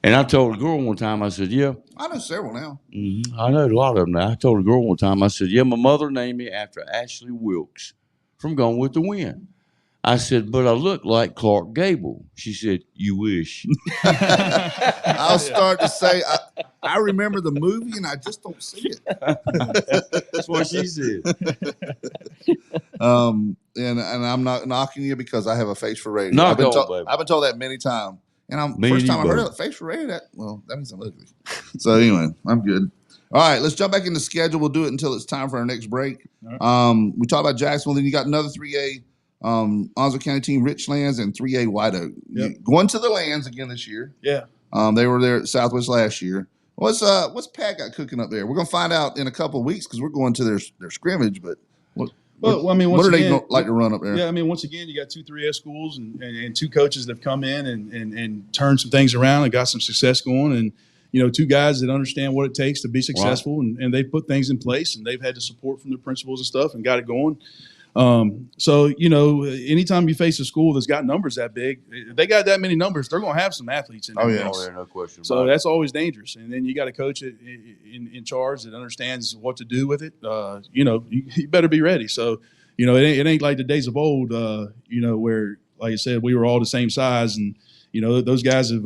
And I told a girl one time, I said, yeah. I know several now. I know a lot of them now. I told a girl one time, I said, yeah, my mother named me after Ashley Wilkes from Going with the Wind. I said, but I look like Clark Gable. She said, you wish. I'll start to say, I remember the movie and I just don't see it. That's what she said. And I'm not knocking you because I have a face for radio. Knock I've been on, baby. I've been told that many times. And Me first and time you I heard both. it, face for radio, that means I'm ugly. So anyway, I'm good. All right, let's jump back in the schedule. We'll do it until it's time for our next break. Right. We talked about Jacksonville, then you got another 3A Onslow County team, Richlands, and 3A White Oak. Yep. Going to the Lands again this year. Yeah. They were there at Southwest last year. What's Pat got cooking up there? We're gonna find out in a couple of weeks because we're going to their scrimmage. But Well, I mean, once what do they again, like to run up there? Yeah, I mean, once again, you got 2 3S schools and 2 coaches that have come in and turned some things around and got some success going, and 2 guys that understand what it takes to be successful, and they put things in place, and they've had the support from their principals and stuff and got it going. So anytime you face a school that's got numbers that big, they got that many numbers, they're going to have some athletes in there. Oh, yeah. Oh, yeah, no question. So that's always dangerous. And then you got a coach in charge that understands what to do with it. You better be ready. So, it ain't like the days of old, where, like I said, we were all the same size, and those guys have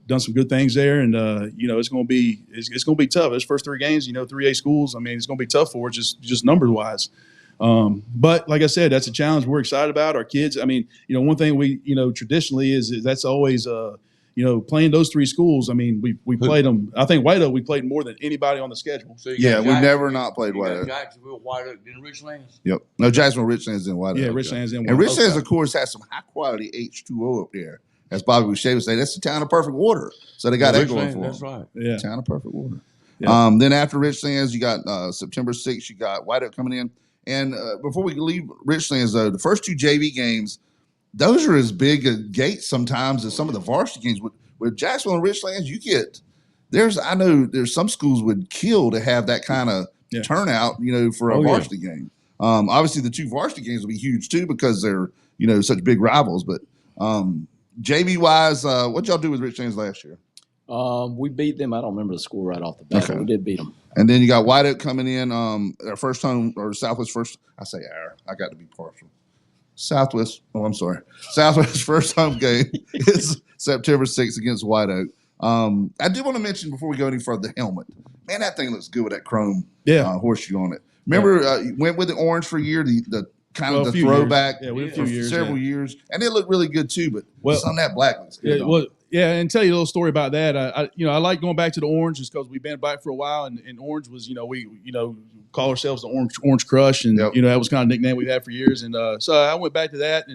done some good things there, and it's going to be tough. Those first 3 games, 3A schools. I mean, it's going to be tough for us just number wise. But like I said, that's a challenge we're excited about. Our kids, I mean, one thing we, traditionally is that's always, playing those 3 schools. I mean, we played them. I think White Oak, we played more than anybody on the schedule. So Yeah, we've never not played White Oak. Jacksonville, White Oak, then Richlands. Yep. No, Jacksonville, Richlands, and White Oak. Yeah, Richlands and And White Oak. Richlands, of course, has some high quality H2O up there. As Bobby Boucher would say, that's the town of perfect water. So they got that going for them. That's right. Yeah. Town of perfect water. Yeah. Then after Richlands, you got September 6th, you got White Oak coming in. And before we leave Richlands, though, the first 2 JV games, those are as big a gates sometimes as some of the varsity games. With Jacksonville and Richlands, I know there's some schools would kill to have that kind of turnout, for a varsity game. Obviously, the 2 varsity games will be huge too because they're, such big rivals. But JV wise, what y'all do with Richlands last year? We beat them. I don't remember the score right off the bat, Okay. but we did beat them. And then you got White Oak coming in, their first home, or Southwest first. I say I got to be partial. Southwest first home game is September 6th against White Oak. I do want to mention before we go any further, the helmet. Man, that thing looks good with that chrome horseshoe on it. Remember, you went with the orange for a year, the kind of the throwback. Yeah, we had a for few years. several years, and it looked really good too. But some of that black looks good. And tell you a little story about that. I like going back to the orange just because we've been back for a while, and orange was, we call ourselves the Orange Crush, and that was kind of a nickname we've had for years. And so I went back to that,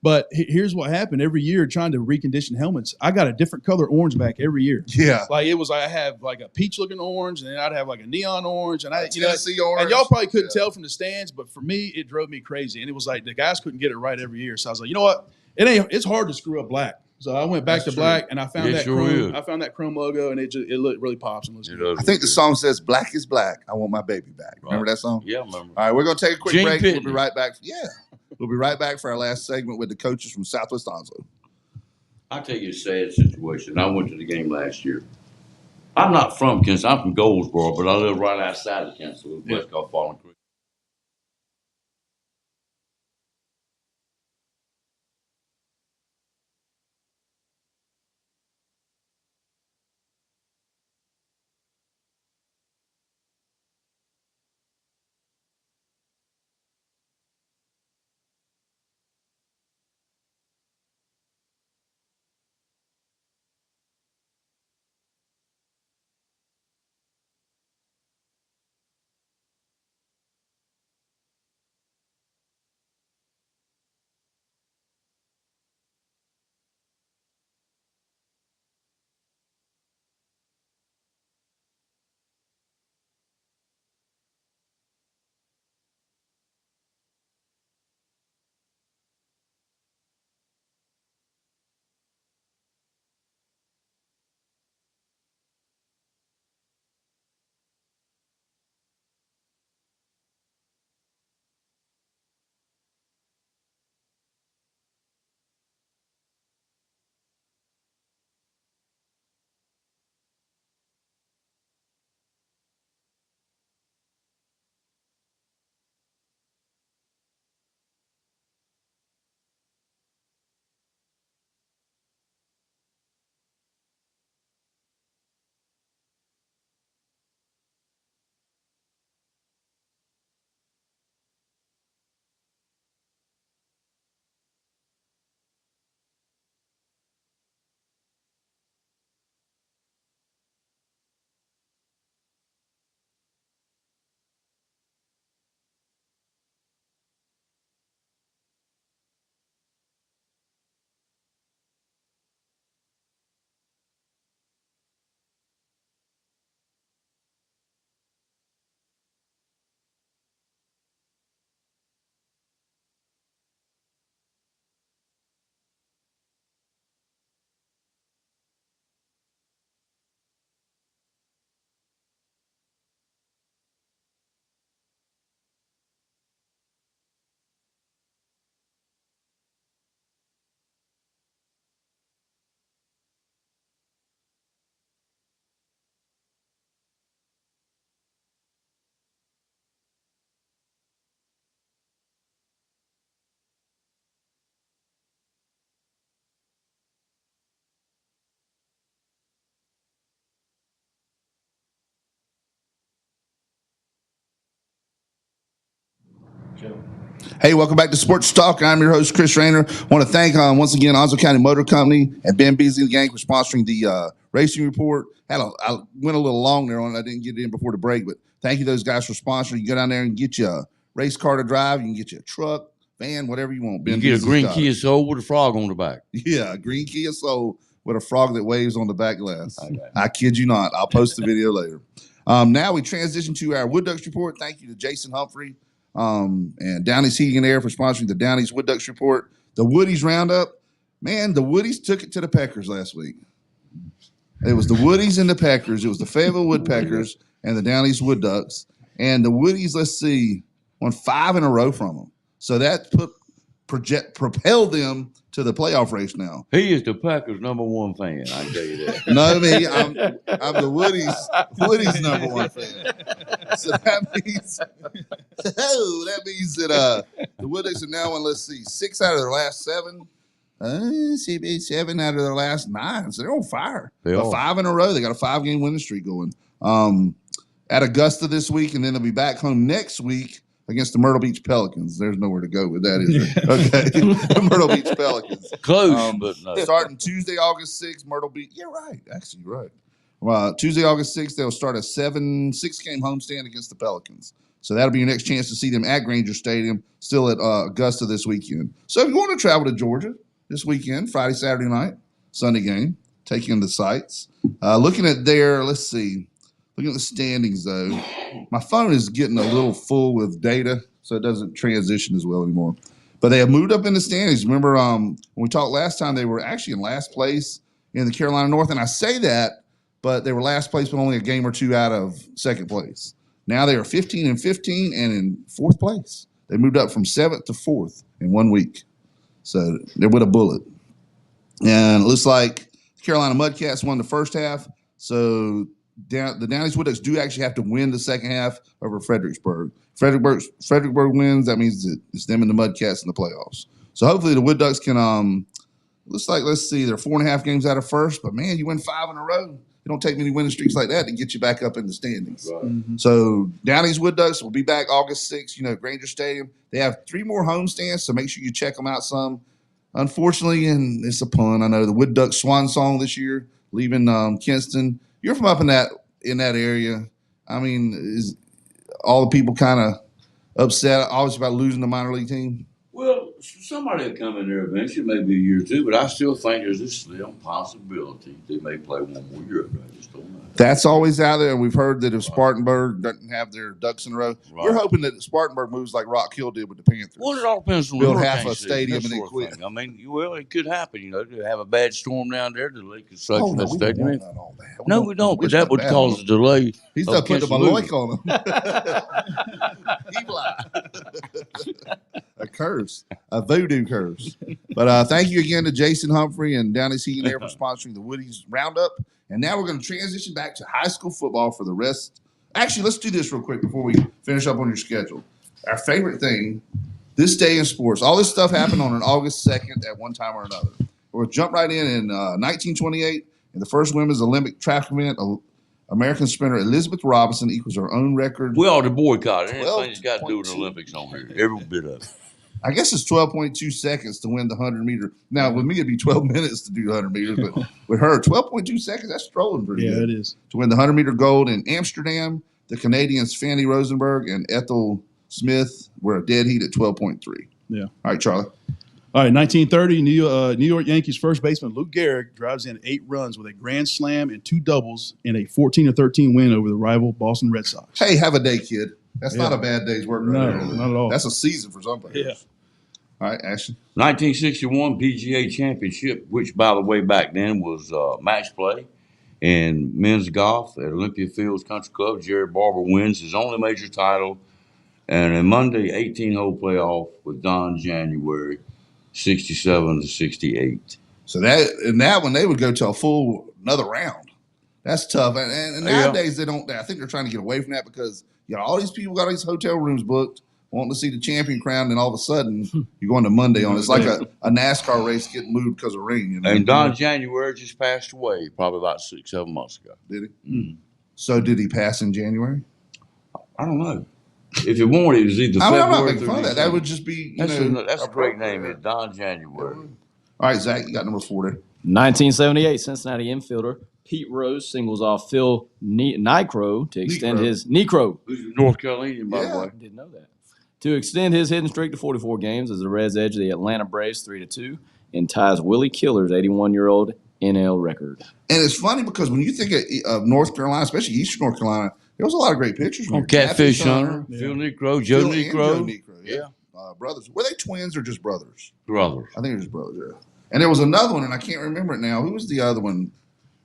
but here's what happened every year trying to recondition helmets. I got a different color orange back every year. Yeah, like I have like a peach looking orange, and then I'd have like a neon orange, and Tennessee orange. And y'all probably couldn't tell from the stands, but for me, it drove me crazy. And it was like the guys couldn't get it right every year. So I was like, you know what? It's hard to screw up black. So I went back to black, and I found chrome. I found that chrome logo, and it looked really pops and looks good. I think the song says "Black is black. I want my baby back." Right. Remember that song? Yeah, I remember. All right, we're gonna take a quick break. Pitney. We'll be right back. Yeah, we'll be right back for our last segment with the coaches from Southwest Onslow. I'll tell you a sad situation. I went to the game last year. I'm not from Kansas. I'm from Goldsboro, but I live right outside of Kansas, a place called Fallen Creek. Hey, welcome back to Sports Talk. I'm your host, Chris Raynor. Want to thank once again Onslow County Motor Company and Ben Beasley and the gang for sponsoring the racing report. I went a little long there on it. I didn't get it in before the break, but thank you those guys for sponsoring. You go down there and get you a race car to drive. You can get you a truck, van, whatever you want. Ben You get a Beasley's green got Kia it. Soul with a frog on the back. Yeah, a green Kia Soul with a frog that waves on the back glass. Okay. I kid you not. I'll post the video later. Now we transition to our Wood Ducks report. Thank you to Jason Humphrey and Downey's Heating and Air for sponsoring the Downey's Wood Ducks report. The Woodies Roundup. Man, the Woodies took it to the Peckers last week. It was the Woodies and the Peckers. It was the Fayetteville Woodpeckers and the Downey's Wood Ducks. And the Woodies, let's see, won 5 in a row from them. So that propelled them to the playoff race now. He is the Packers' #1 fan. I can tell you that. No, me, I'm the Woodies #1 fan. So that means that the Woodies are now in, let's see, 6 out of their last 7. 7 out of their last 9. So they're on fire. They are. 5 in a row. They got a 5-game winning streak going. At Augusta this week, and then they'll be back home next week against the Myrtle Beach Pelicans. There's nowhere to go with that, is there? Okay. The Myrtle Beach Pelicans. Close, but no. Starting Tuesday, August 6th, Myrtle Beach. Yeah, right. Actually, you're right. Tuesday, August 6th, they'll start a 6-game homestand against the Pelicans. So that'll be your next chance to see them at Granger Stadium, still at Augusta this weekend. So if you want to travel to Georgia this weekend, Friday, Saturday night, Sunday game, take in the sights. Looking at let's see. Looking at the standings, though, my phone is getting a little full with data, so it doesn't transition as well anymore. But they have moved up in the standings. Remember, when we talked last time, they were actually in last place in the Carolina North, and I say that, but they were last place, but only a game or two out of second place. Now they are 15-15 and in 4th place. They moved up from 7th to 4th in 1 week, so they're with a bullet. And it looks like Carolina Mudcats won the first half, so the Downey's Wood Ducks do actually have to win the second half over Fredericksburg. Fredericksburg wins. That means that it's them and the Mudcats in the playoffs. So hopefully the Wood Ducks can. Looks like, let's see, they're 4.5 games out of first, but man, you win 5 in a row. It don't take many winning streaks like that to get you back up in the standings. Right. Mm-hmm. So Downey's Wood Ducks will be back August 6th. Granger Stadium. They have 3 more homestands, so make sure you check them out some. Unfortunately, and it's a pun, I know, the Wood Ducks swan song this year, leaving Kinston. You're from up in that area. I mean, is all the people kind of upset, obviously, about losing the minor league team? Well, somebody will come in there eventually, maybe a year or two, but I still think there's a slim possibility they may play one more year. I just don't know. That's always out there, and we've heard that if Spartanburg doesn't have their ducks in a row, we're hoping that Spartanburg moves like Rock Hill did with the Panthers. Well, it all depends on the Build hurricane half a season, stadium that and then sort of quit. thing. I mean, it could happen. They have a bad storm down there, delay construction Oh, no, of the we don't stadium. want that all that. No, we don't. But wish that would bad cause on a delay. them. He's of not putting a Kinston Maloik on them. Evil a curse, a voodoo curse. But thank you again to Jason Humphrey and Downey's Heating Air for sponsoring the Woodies Roundup. And now we're going to transition back to high school football for the rest. Actually, let's do this real quick before we finish up on your schedule. Our favorite thing, this day in sports. All this stuff happened on an August 2nd at one time or another. We'll jump right in 1928, in the first women's Olympic track event, American sprinter Elizabeth Robinson equals her own record. We ought to boycott it. Anything that's got to do with 12.2. the Olympics on here. Every bit of it. I guess it's 12.2 seconds to win the 100-meter. Now, with me, it'd be 12 minutes to do the 100 meters, but with her, 12.2 seconds, that's strolling pretty good. Yeah, it is. To win the 100-meter gold in Amsterdam, the Canadians Fanny Rosenberg and Ethel Smith were a dead heat at 12.3. Yeah. All right, Charlie. All right, 1930, New York Yankees first baseman Luke Gehrig drives in 8 runs with a grand slam and 2 doubles in a 14-13 win over the rival Boston Red Sox. Hey, have a day, kid. That's not a bad day's work right there. Not at all. That's a season for some players. Yeah. All right, Ashley. 1961 PGA Championship, which, by the way, back then was match play. In men's golf at Olympia Fields Country Club, Jerry Barber wins his only major title. And a Monday 18-hole playoff with Don January, 67-68. So that one, they would go to a full another round. That's tough. And nowadays they don't. I think they're trying to get away from that because all these people got these hotel rooms booked, wanting to see the champion crown, and all of a sudden you're going to Monday on. It's like a NASCAR race getting moved because of rain. And Don January just passed away probably about 6-7 months ago. Did he? Mm-hmm. So did he pass in January? I don't know. If you want it was either I'm not February making through fun of that. That December. would just be, That's a great name. appropriate. It's Don January. All right, Zach, you got number 4 there. 1978 Cincinnati infielder Pete Rose singles off Phil Niekro to extend his Niekro. Who's North Carolinian, by the way. Didn't know that. To extend his hitting streak to 44 games as the Reds edge the Atlanta Braves 3-2 and ties Willie Killer's 81-year-old NL record. And it's funny because when you think of North Carolina, especially Eastern North Carolina, there was a lot of great pitchers. On Catfish Hunter, Phil Niekro, Joe Niekro. Yeah. Brothers. Were they twins or just brothers? Brothers. I think they're just brothers, yeah. And there was another one, and I can't remember it now. Who was the other one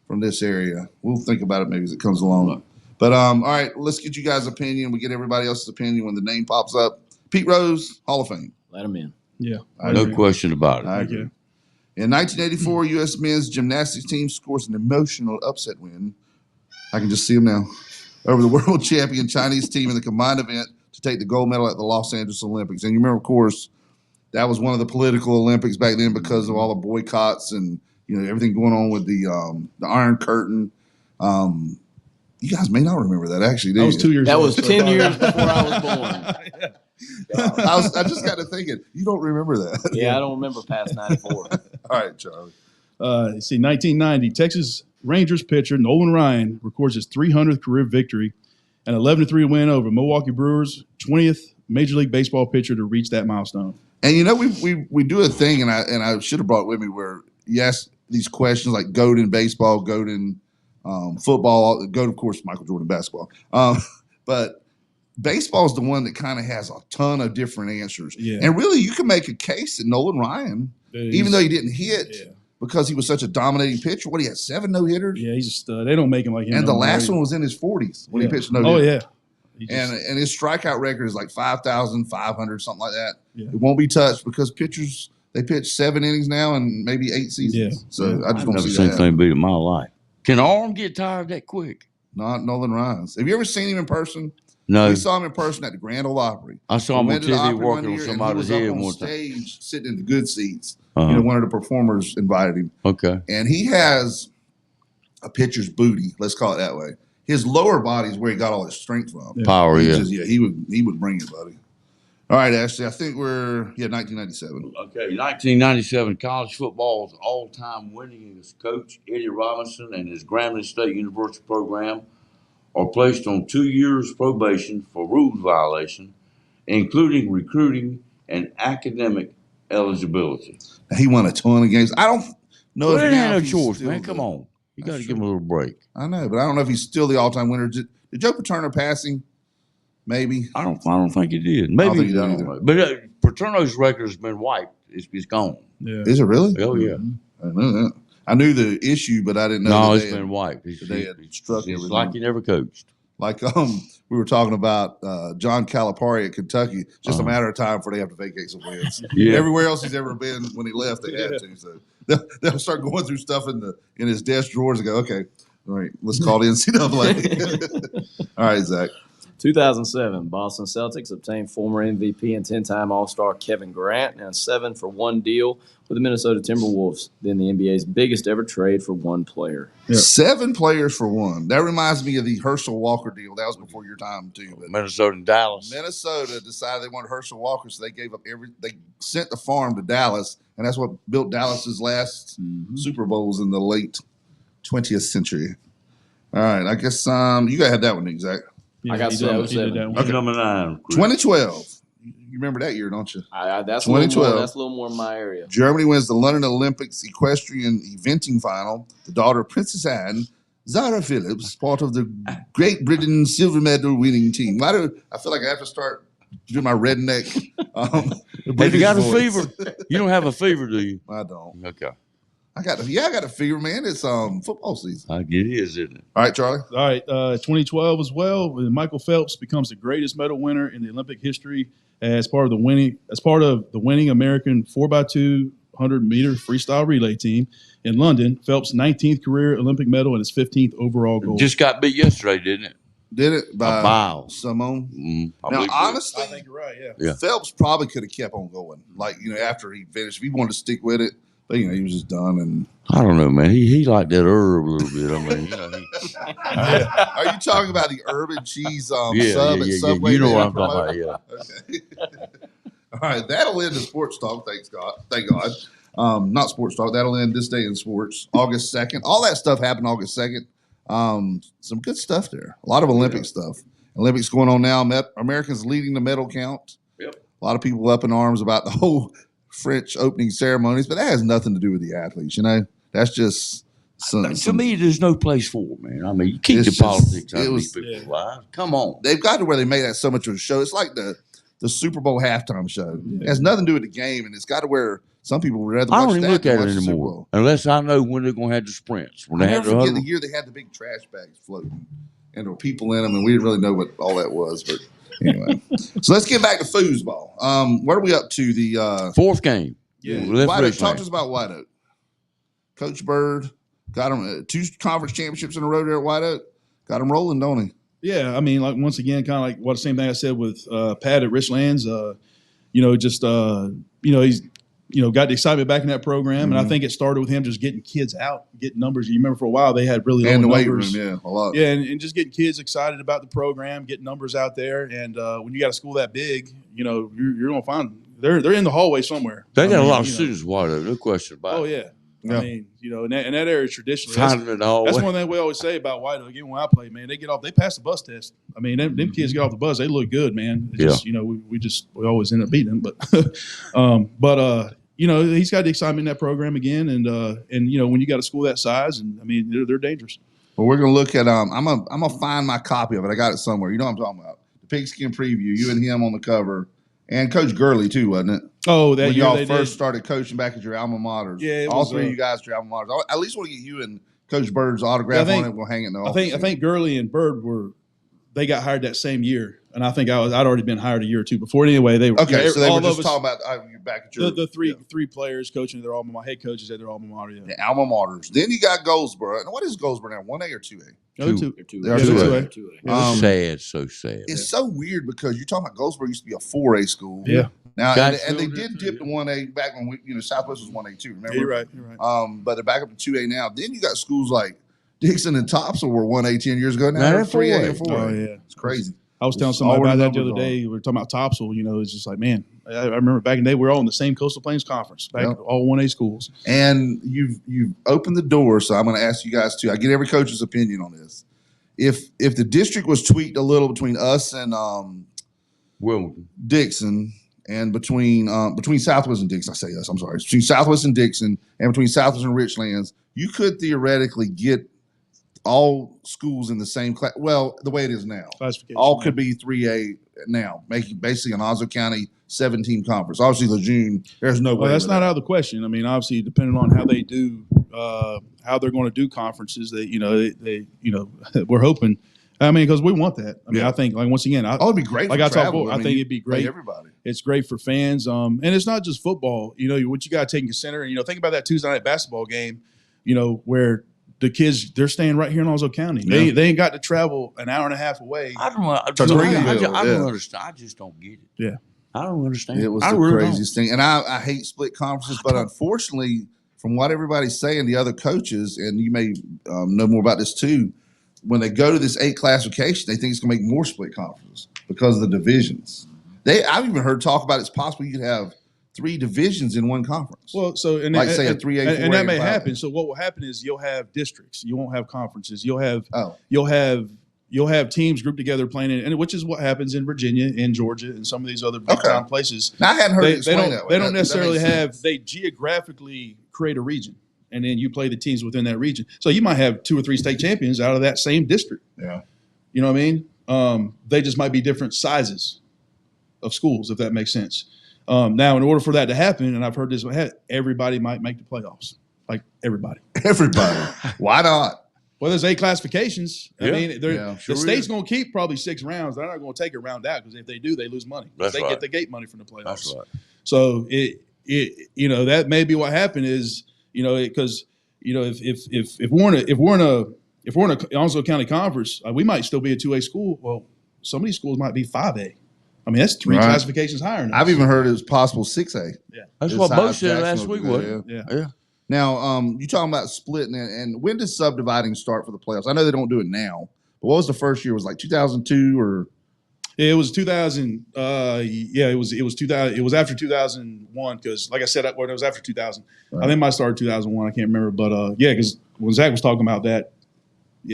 from this area? We'll think about it maybe as it comes along. But, all right, let's get you guys' opinion. We get everybody else's opinion when the name pops up. Pete Rose, Hall of Fame. Let him in. Yeah. No question about it. I agree. In 1984, U.S. men's gymnastics team scores an emotional upset win. I can just see them now. Over the world champion Chinese team in the combined event to take the gold medal at the Los Angeles Olympics. And you remember, of course, that was one of the political Olympics back then because of all the boycotts and everything going on with the Iron Curtain. You guys may not remember that actually. That was 2 years. That was 10 years before I was born. I just got to thinking, you don't remember that. Yeah, I don't remember past 94. All right, Charlie. Let's see, 1990, Texas Rangers pitcher Nolan Ryan records his 300th career victory, an 11-3 win over Milwaukee Brewers, 20th Major League Baseball pitcher to reach that milestone. And we do a thing, and I should have brought it with me where you ask these questions like GOAT in baseball, GOAT in football, GOAT, of course, Michael Jordan basketball. But baseball is the one that kind of has a ton of different answers. Yeah. And really, you can make a case that Nolan Ryan, even though he didn't hit, because he was such a dominating pitcher, he had 7 no-hitters? Yeah, he's a stud. They don't make him like him. And the last one was in his 40s when he pitched no-hitter. Oh, yeah. And his strikeout record is like 5,500, something like that. Yeah. It won't be touched because pitchers, they pitch 7 innings now and maybe 8 seasons. Yeah. So I just I've don't never see seen that. anything beat in my life. Can arm get tired that quick? Not Nolan Ryan's. Have you ever seen him in person? No. We saw him in person at the Grand Ole Opry. I saw him on Went to the TV Opry working one on year, and somebody's he was head up on one time. stage sitting in the good seats. Uh-huh. One of the performers invited him. Okay. And he has a pitcher's booty, let's call it that way. His lower body is where he got all his strength from. Yeah. Power, He yeah. just- he would bring it, buddy. All right, Ashley, I think we're 1997. Okay, 1997 college football's all-time winningest coach, Eddie Robinson, and his Grambling State University program are placed on 2 years probation for rules violation, including recruiting and academic eligibility. He won a ton of games. I don't know Well, if it now ain't no if he's choice, still man. the- Come on. You got to That's give him a little break. I know, but I don't know if he's still the all-time winner. Did Joe Paterno passing? Maybe. I don't think he did. I don't Maybe think he did I don't either. know. But Paterno's record has been wiped. It's gone. Yeah. Is it really? Oh, yeah. I didn't know that. I knew the issue, but I didn't know. No, that it's they had- been wiped. they had struck It's everything. like he never coached. Like we were talking about John Calipari at Kentucky. Just a matter of time before they have to vacate some wins. Yeah. Everywhere else he's ever been when he left, they had to. So they'll start going through stuff in his desk drawers and go, okay, all right, let's call the NCAA. All right, Zach. 2007, Boston Celtics obtained former MVP and 10-time All-Star Kevin Durant in a 7-for-1 deal with the Minnesota Timberwolves, then the NBA's biggest ever trade for one player. Yeah. 7 players for one. That reminds me of the Herschel Walker deal. That was before your time too. But Minnesota and Dallas. Minnesota decided they wanted Herschel Walker, so they gave up they sent the farm to Dallas, and that's what built Dallas's last Super Bowls in the late 20th century. All right, I guess you gotta have that one, Nick, Zach. Yeah, I got he seven. did that one. Okay. Number 9. Chris. 2012. You remember that year, don't you? That's 2012. That's a little more in my area. Germany wins the London Olympics equestrian eventing final. The daughter of Princess Anne, Zara Phillips, part of the Great Britain silver medal winning team. I feel like I have to start doing my redneck. Have you British got a voice. fever? You don't have a fever, do you? I don't. Okay. I got a figure, man. It's football season. It is, isn't it? All right, Charlie. All right, 2012 as well. When Michael Phelps becomes the greatest medal winner in the Olympic history as part of the winning American 4x2 100-meter freestyle relay team in London. Phelps' 19th career Olympic medal and his 15th overall gold. Just got beat yesterday, didn't it? Did it by Wow. Simone. I Now, believe it. honestly, I think you're right. Yeah. Yeah. Phelps probably could have kept on going. Like, after he finished, if he wanted to stick with it, But he was just done. And I don't know, man. He liked that herb a little bit. I mean, are you talking about the herb and cheese sub at Subway? You know what I'm talking about, yeah. Okay. All right, that'll end the sports talk. Thank God. Not sports talk. That'll end this day in sports. August 2nd. All that stuff happened August 2nd. Some good stuff there. A lot of Olympic stuff. Olympics going on now. Americans leading the medal count. Yep. A lot of people up in arms about the whole French opening ceremonies, but that has nothing to do with the athletes. That's just to me. There's no place for it, man. I mean, you keep the politics out of these people's lives. Come on, they've got to where they made that so much of a show. It's like the Super Bowl halftime show. It has nothing to do with the game, and it's got to where some people would rather. I watch don't even look at it anymore unless I know when they're going to have the sprints. When I never forget the year they had the big trash bags floating, and there were people in them, and we didn't really know what all that was, but. Anyway, so let's get back to foosball. What are we up to? The fourth game. Yeah, White Oak. Talk to us about White Oak. Coach Bird got him 2 conference championships in a row there at White Oak. Got him rolling, don't he? Yeah, I mean, like once again, kind of like the same thing I said with Pat at Richlands. He's got the excitement back in that program, and I think it started with him just getting kids out, getting numbers. You remember for a while they had really low numbers. Weight room, a lot. Yeah, and just getting kids excited about the program, getting numbers out there, and when you got a school that big, you're gonna find they're in the hallway somewhere. They got a lot of students, White Oak, no question about it. Oh yeah. I mean, in that area traditionally, that's one thing we always say about White Oak. Even when I play, man, they pass the bus test. I mean, them kids get off the bus, they look good, man. It's just, we always end up beating them, but he's got the excitement in that program again, and when you got a school that size, and I mean, they're dangerous. Well, we're gonna look at I'm gonna find my copy of it. I got it somewhere. You know what I'm talking about? The pigskin preview. You and him on the cover. And Coach Gurley, too, wasn't it? Oh, that when year y'all first started coaching back at your alma maters. Yeah, all 3 of you guys at your alma maters. I at least want to get you and Coach Bird's autograph on it. We'll hang it in the office. I think Gurley and Bird they got hired that same year, and I think I'd already been hired a year or two before. Anyway, they were okay. So they were just talking about you back at your the three players coaching their alma mater, head coaches at their alma mater. Yeah. The alma maters. Then you got Goldsboro. And what is Goldsboro now? 1A or 2A? No, They're 2A. Sad, so sad. It's so weird because you're talking about Goldsboro used to be a 4A school. Yeah. Now and they did dip to 1A back when Southwest was 1A too. Remember? Yeah, you're right. But they're back up to 2A now. Then you got schools like Dixon and Topsail were 1A 10 years ago. Now they're 3A and 4A. Oh yeah, it's crazy. I was telling somebody about that the other day. We were talking about Topsail. It's just like, man, I remember back in the day, we were all in the same Coastal Plains Conference, all 1A schools. And you've opened the door, so I'm going to ask you guys too. I get every coach's opinion on this. If the district was tweaked a little between us and Wilmington, Dixon, and between Southwest and Dixon, I say us. I'm sorry. Between Southwest and Dixon, and between Southwest and Richlands, you could theoretically get all schools in the same class. Well, the way it is now, all could be 3A now, making basically an Onslow County 7-team conference. Obviously, Lejeune, there's no way. Well, that's not out of the question. I mean, obviously, depending on how they do, how they're going to do conferences, we're hoping. I mean, because we want that. I mean, I think, like, once again, it'd be great. Like I talked about, I think it'd be great. Everybody. It's great for fans. And it's not just football. What you got to take into consider. Think about that Tuesday night basketball game. Where the kids, they're staying right here in Onslow County. Yeah. They ain't got to travel an hour and a half away. I don't understand. I just don't get it. Yeah. I don't understand. It was the craziest thing. And I hate split conferences, but unfortunately, from what everybody's saying, the other coaches, and you may know more about this too, when they go to this 8 classification, they think it's going to make more split conferences because of the divisions. I've even heard talk about it's possible you could have 3 divisions in one conference. Well, so say a 3A, 4A, and that may happen. So what will happen is you'll have districts. You won't have conferences. You'll have teams grouped together playing, and which is what happens in Virginia, in Georgia, and some of these other big time places. Now, I hadn't heard it explained that way. They don't necessarily have. They geographically create a region, and then you play the teams within that region. So you might have 2 or 3 state champions out of that same district. Yeah, you know what I mean. They just might be different sizes of schools, if that makes sense. Now, in order for that to happen, and I've heard this, everybody might make the playoffs. Like everybody. Why not? Well, there's 8 classifications. Yeah. I mean, the state's is. going to keep probably 6 rounds. They're not going to take a round out because if they do, they lose money. They get the gate money from the playoffs. That's right. So that may be what happened is because if we're in a Onslow County conference, we might still be a 2A school. Well, some of these schools might be 5A. I mean, that's 3 classifications higher. I've even heard it was possible 6A. Yeah, that's what Bo said last week. Yeah. Now, you talking about splitting it, and when does subdividing start for the playoffs? I know they don't do it now, but what was the first year? Was it like 2002 or? Yeah, it was 2000. It was 2000. It was after 2001 because, like I said, it was after 2000. Right. I think it might start 2001. I can't remember, but because when Zach was talking about that,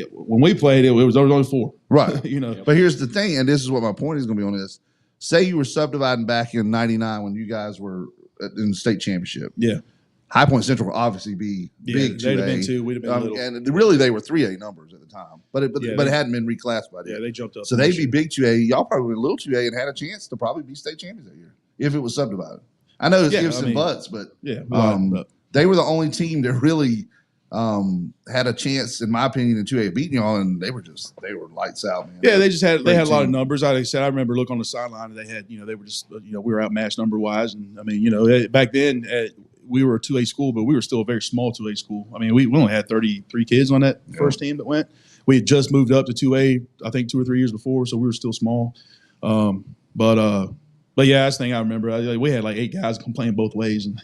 when we played, there was only 4. Right. You know. But here's the thing, and this is what my point is going to be on this. Say you were subdividing back in '99 when you guys were in the state championship. Yeah. High Point Central will obviously be big 2A. They'd have been 2. We'd have been little. And really, they were 3A numbers at the time, but it hadn't been reclassified yet. Yeah, they jumped up. So they'd be big 2A. Y'all probably were little 2A and had a chance to probably be state champions that year if it was subdivided. I know it's ifs and buts, but they were the only team that really had a chance, in my opinion, in 2A beating y'all, and they were lights out, man. Yeah, they had a lot of numbers. Like I said, I remember looking on the sideline, and they had, they were just, we were outmatched number wise, and I mean, back then we were a 2A school, but we were still a very small 2A school. I mean, we only had 33 kids on that first team that went. We had just moved up to 2A, I think 2 or 3 years before, so we were still small. But yeah, that's the thing I remember. We had like 8 guys playing both ways, and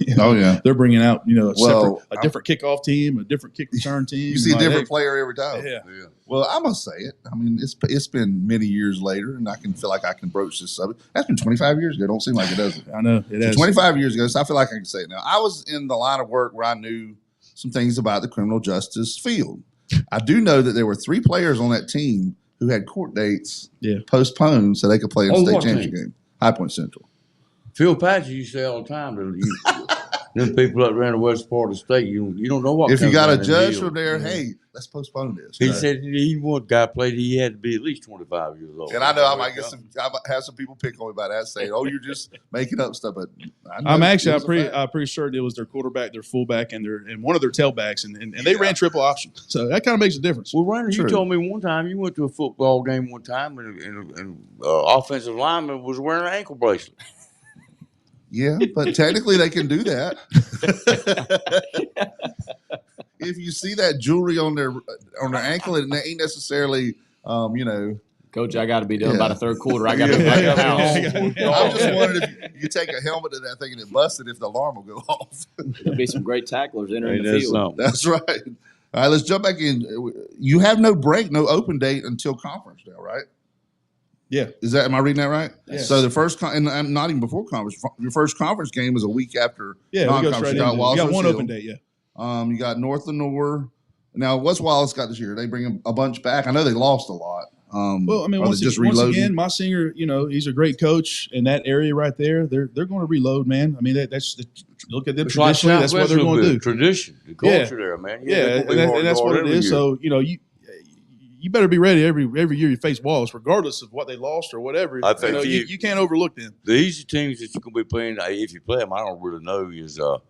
they're bringing out a different kickoff team, a different kick return team. You see a different player every time. Yeah. Well, I'm gonna say it. I mean, it's been many years later, and I can feel like I can broach this subject. That's been 25 years ago. Don't seem like it does. I know it is. 25 years ago, so I feel like I can say it now. I was in the line of work where I knew some things about the criminal justice field. I do know that there were 3 players on that team who had court dates postponed so they could play in the state championship game. High Point Central. Phil Patches used to say all the time that them people that ran the west part of the state, you don't know what. If you got a judge from there, hey, let's postpone this. He said he one guy played. He had to be at least 25 years old. And I know I might have some people pick on me about that, saying, "Oh, you're just making up stuff." But I'm pretty sure it was their quarterback, their fullback, and one of their tailbacks, and they ran triple option. So that kind of makes a difference. Well, Raynor, you told me one time you went to a football game one time, and offensive lineman was wearing an ankle bracelet. Yeah, but technically they can do that. If you see that jewelry on their ankle, it ain't necessarily, Coach, I got to be done by the third quarter. I got to back up house. I'm just wondering if you take a helmet to that thing and it busted, if the alarm will go off. There'll be some great tacklers entering the field. That's right. All right, let's jump back in. You have no break, no open date until conference now, right? Yeah. Am I reading that right? Yes. So the first, and not even before conference, your first conference game was a week after non-conference. You got one open date, you got North Lenore. Now, what's Wallace got this year? They bring a bunch back. I know they lost a lot. Well, I mean, once again, my senior, he's a great coach in that area right there. They're going to reload, man. I mean, look at them traditionally. That's what they're going to do. Tradition, the culture there, man. And that's what it is. So, you better be ready every year you face Wallace, regardless of what they lost or whatever. I think you can't overlook them. The easy teams that you're going to be playing, if you play them, I don't really know, is North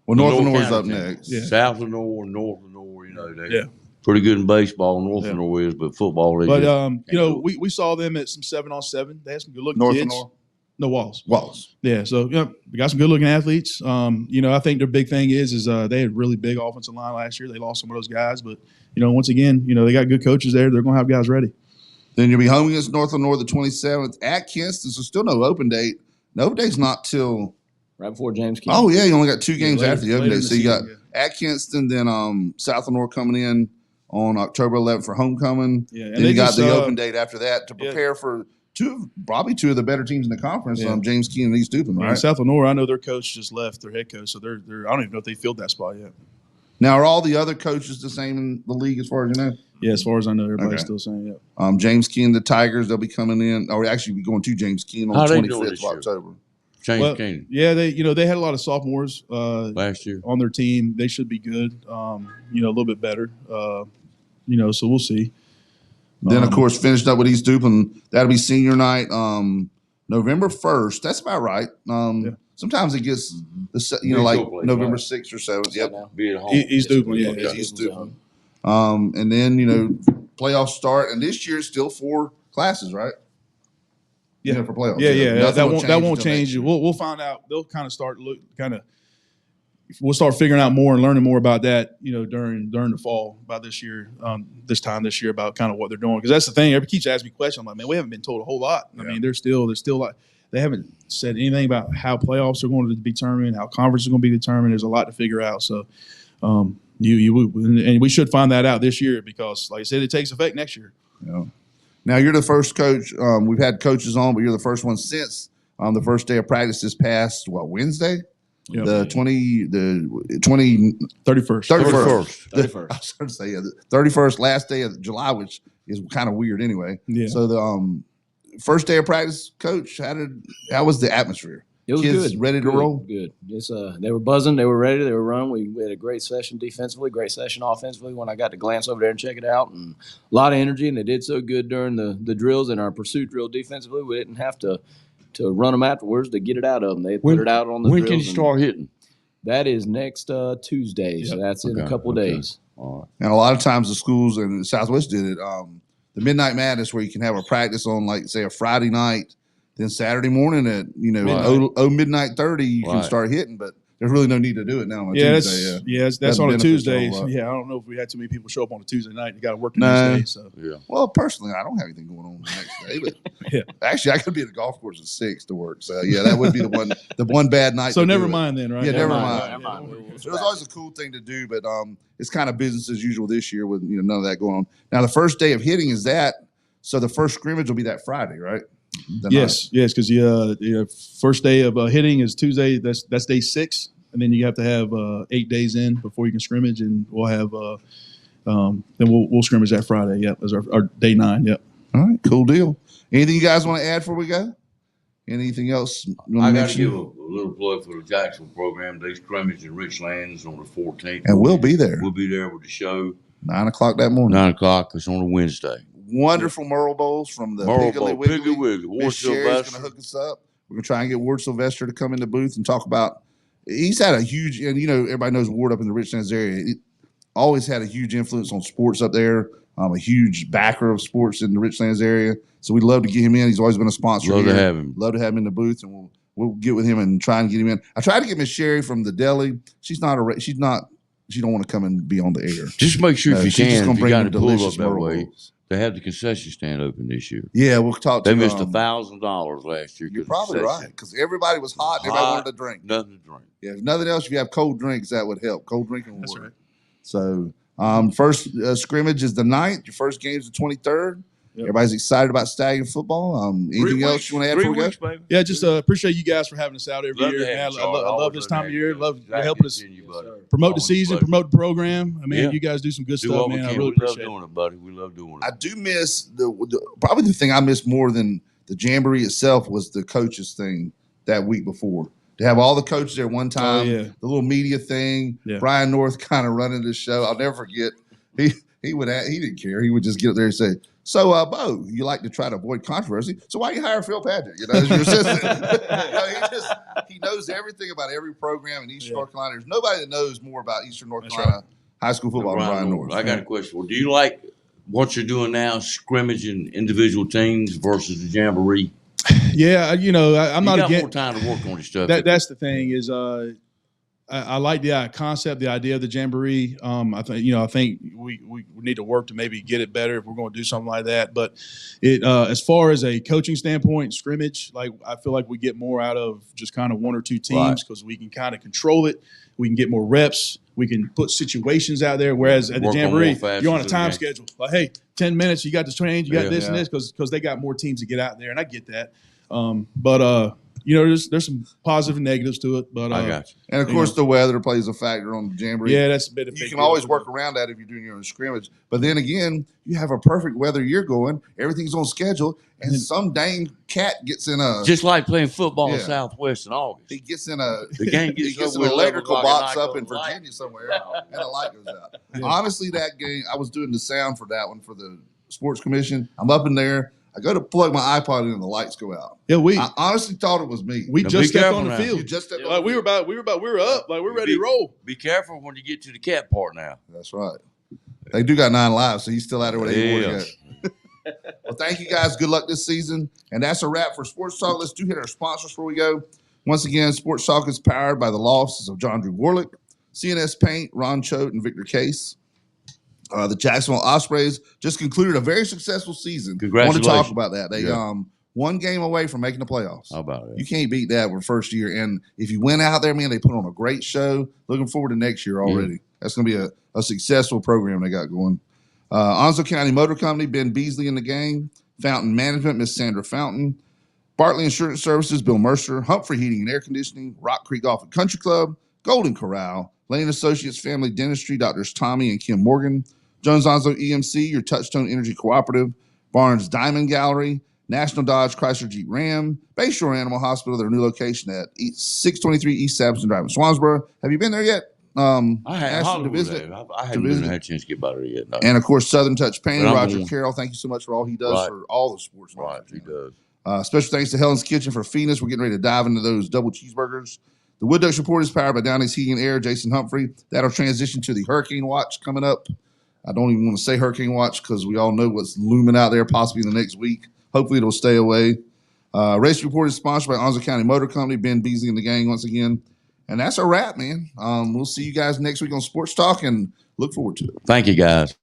Lenore's up next. Yeah. South Lenore, North Lenore, they're pretty good in baseball. North Lenore is, but football. We saw them at some 7-on-7. They had some good looking North kids. Lenore? No, Wallace. Wallace. Yeah, so we got some good looking athletes. I think their big thing is they had really big offensive line last year. They lost some of those guys, but once again, they got good coaches there. They're going to have guys ready. Then you'll be home against North Lenore the 27th at Kinston. So still no open date. No open date's not till right before James Kinston. Oh yeah, you only got 2 games after the open date. So you got at Kinston, then South Lenore coming in on October 11th for homecoming. Yeah, and then you got the open date after that to prepare for probably two of the better teams in the conference. James Keen and East Dupin, right? South Lenore, I know their coach just left, their head coach, so they're I don't even know if they filled that spot yet. Now, are all the other coaches the same in the league as far as you know? Yeah, as far as I know, everybody's still the same. Yeah. James Keen, the Tigers, they'll be coming in, or actually be going to James Keen on the 25th of October. James Keen. Yeah, they had a lot of sophomores last year on their team. They should be good. A little bit better. So we'll see. Then, of course, finished up with East Dupin. That'll be senior night, November 1st. That's about right. Sometimes it gets, like November 6th or 7th. Yep. Be at home. East Dupin, East Dupin. And then, playoffs start. And this year, still 4 classes, right? Yeah, for playoffs. Yeah. That won't change. We'll find out. They'll kind of we'll start figuring out more and learning more about that, during the fall about this year, this time this year about kind of what they're doing. Because that's the thing. Everybody keeps asking me questions. I'm like, man, we haven't been told a whole lot. I mean, they're still like, they haven't said anything about how playoffs are going to be determined, how conference is going to be determined. There's a lot to figure out. So and we should find that out this year because, like I said, it takes effect next year. Yeah. Now you're the first coach. We've had coaches on, but you're the first one since the first day of practice this past Wednesday. Yep. The 31st. 31st. I was trying to say the 31st, last day of July, which is kind of weird anyway. Yeah. So the first day of practice, Coach, how was the atmosphere? It was Kids good. ready to roll? Good. It's they were buzzing. They were ready. They were running. We had a great session defensively, great session offensively when I got to glance over there and check it out. And a lot of energy, and they did so good during the drills and our pursuit drill defensively. We didn't have to run them afterwards to get it out of them. They put it out on the When drills. can you start hitting? That is next Tuesday. So that's in a couple of days. All right. And a lot of times the schools in the Southwest did it. The Midnight Madness, where you can have a practice on, like, say, a Friday night, then Saturday morning at midnight 30, you can start hitting. But there's really no need to do it now on a Tuesday. That's on a Tuesday. I don't know if we had too many people show up on a Tuesday night. You got to work the next day. So Yeah. Well, personally, I don't have anything going on the next day. But actually, I could be at the golf course at 6 to work. So that would be the one bad night. So never mind then, right? Yeah, never mind. mind. It was always a cool thing to do, but it's kind of business as usual this year with none of that going on. Now the first day of hitting is that. So the first scrimmage will be that Friday, right? Yes, because first day of hitting is Tuesday. That's day 6, and then you have to have 8 days in before you can scrimmage, and we'll have then we'll scrimmage that Friday. Yep, as our day 9. Yep. All right, cool deal. Anything you guys want to add before we go? Anything else? I got to give a little plug for the Jacksonville program. They scrimmage in Richlands on the 14th. And we'll be there. We'll be there with the show. 9 o'clock that morning. 9 o'clock. It's on a Wednesday. Wonderful Merle Bowls from the Piggly Wiggly. Ward Miss Sherry's going to hook us up. We're going to try and get Ward Sylvester to come in the booth and talk about. He's had a huge, and everybody knows Ward up in the Richlands area. He always had a huge influence on sports up there. A huge backer of sports in the Richlands area. So we'd love to get him in. He's always been a sponsor. Love here. to have him. Love to have him in the booth, and we'll get with him and try and get him in. I tried to get Miss Sherry from the deli. She don't want to come and be on the air. Just make sure if you she's just can, gonna if you bring got the to pull up delicious that Merle way. Bowls. They have the concession stand open this year. Yeah, we'll talk to They missed $1,000 last year. You're probably right, because everybody was hot. Everybody wanted to drink. Nothing to drink. Yeah, if nothing else, if you have cold drinks, that would help. Cold drinking water. That's right. So first scrimmage is the 9th. Your first game is the 23rd. Yep. Everybody's excited about Stallion football. Anything else you want to add before we go? Baby. Yeah, just appreciate you guys for having us out every Love year. to have Man, you, I Charles. love this time of year. Love Zach, helping us continue, buddy. promote the Always season, pleasure. promote the program. I mean, Yeah. you guys do some good Do stuff, what we man. I can. really We love appreciate doing it. it, buddy. We love doing it. I do miss probably the thing I miss more than the jamboree itself was the coaches thing that week before. To have all the coaches there one time, the little media thing, Brian North kind of running the show. I'll never forget. He didn't care. He would just get up there and say, "So, Bo, you like to try to avoid controversy. So why you hire Phil Padgett? As your assistant." He knows everything about every program in Eastern North Carolina. There's nobody that knows more about Eastern North Carolina high school football than Brian North. I got a question. Well, do you like what you're doing now, scrimmaging individual teams versus the jamboree? Yeah, I'm not against. More time to work on this stuff. That's the thing is, I like the concept, the idea of the jamboree. I think we need to work to maybe get it better if we're going to do something like that. But as far as a coaching standpoint, scrimmage, like I feel like we get more out of just kind of one or two teams because we can kind of control it. We can get more reps. We can put situations out there. Whereas at the jamboree, you're on a time schedule. Like, hey, 10 minutes, you got this change, you got this and this, because they got more teams to get out there, and I get that. There's some positive and negatives to it, but I got you. And of course, the weather plays a factor on the jamboree. Yeah, that's a bit of. You can always work around that if you're doing your own scrimmage. But then again, you have a perfect weather year going. Everything's on schedule, and some dang cat gets in a just like playing football in Southwest in August. He gets in a game he gets in an electrical box up in Virginia somewhere, and the light goes out. Yeah. Honestly, that game, I was doing the sound for that one for the Sports Commission. I'm up in there. I go to plug my iPod in and the lights go out. Yeah, I honestly thought it was me. We just stepped on the field. You just stepped we were up, like we're ready to roll. Be careful when you get to the cat part now. That's right. They do got 9 lives, so he's still out there with 8 more. Well, thank you guys. Good luck this season. And that's a wrap for Sports Talk. Let's hit our sponsors before we go. Once again, Sports Talk is powered by the law offices of John Drew Warlick, CNS Paint, Ron Choate, and Victor Case. The Jacksonville Ospreys just concluded a very successful season. Congratulations. I want to talk about that. They one game away from making the playoffs. How about it? You can't beat that with first year. And if you went out there, man, they put on a great show. Looking forward to next year already. That's going to be a successful program they got going. Onslow County Motor Company, Ben Beasley in the gang. Fountain Management, Miss Sandra Fountain. Bartley Insurance Services, Bill Mercer. Humphrey Heating and Air Conditioning. Rock Creek Golf and Country Club. Golden Corral. Lane Associates Family Dentistry, Doctors Tommy and Kim Morgan. Jones Onslow EMC, your Touchstone Energy Cooperative. Barnes Diamond Gallery. National Dodge Chrysler Jeep Ram. Bayshore Animal Hospital, their new location at 623 East Sampson Drive in Swansboro. Have you been there yet? I had Ashton, Hollywood to visit. there. I hadn't had a chance to get by there yet. No. And of course, Southern Touch Pain, But I'm Roger on. Carroll. Thank you so much for all he does for all the sports. Right, he does. Special thanks to Helen's Kitchen for feeding us. We're getting ready to dive into those double cheeseburgers. The Wood Ducks Report is powered by Downey's Heating and Air, Jason Humphrey. That'll transition to the Hurricane Watch coming up. I don't even want to say Hurricane Watch because we all know what's looming out there possibly in the next week. Hopefully it'll stay away. Race Report is sponsored by Onslow County Motor Company, Ben Beasley and the gang once again. And that's a wrap, man. We'll see you guys next week on Sports Talk and look forward to it. Thank you, guys.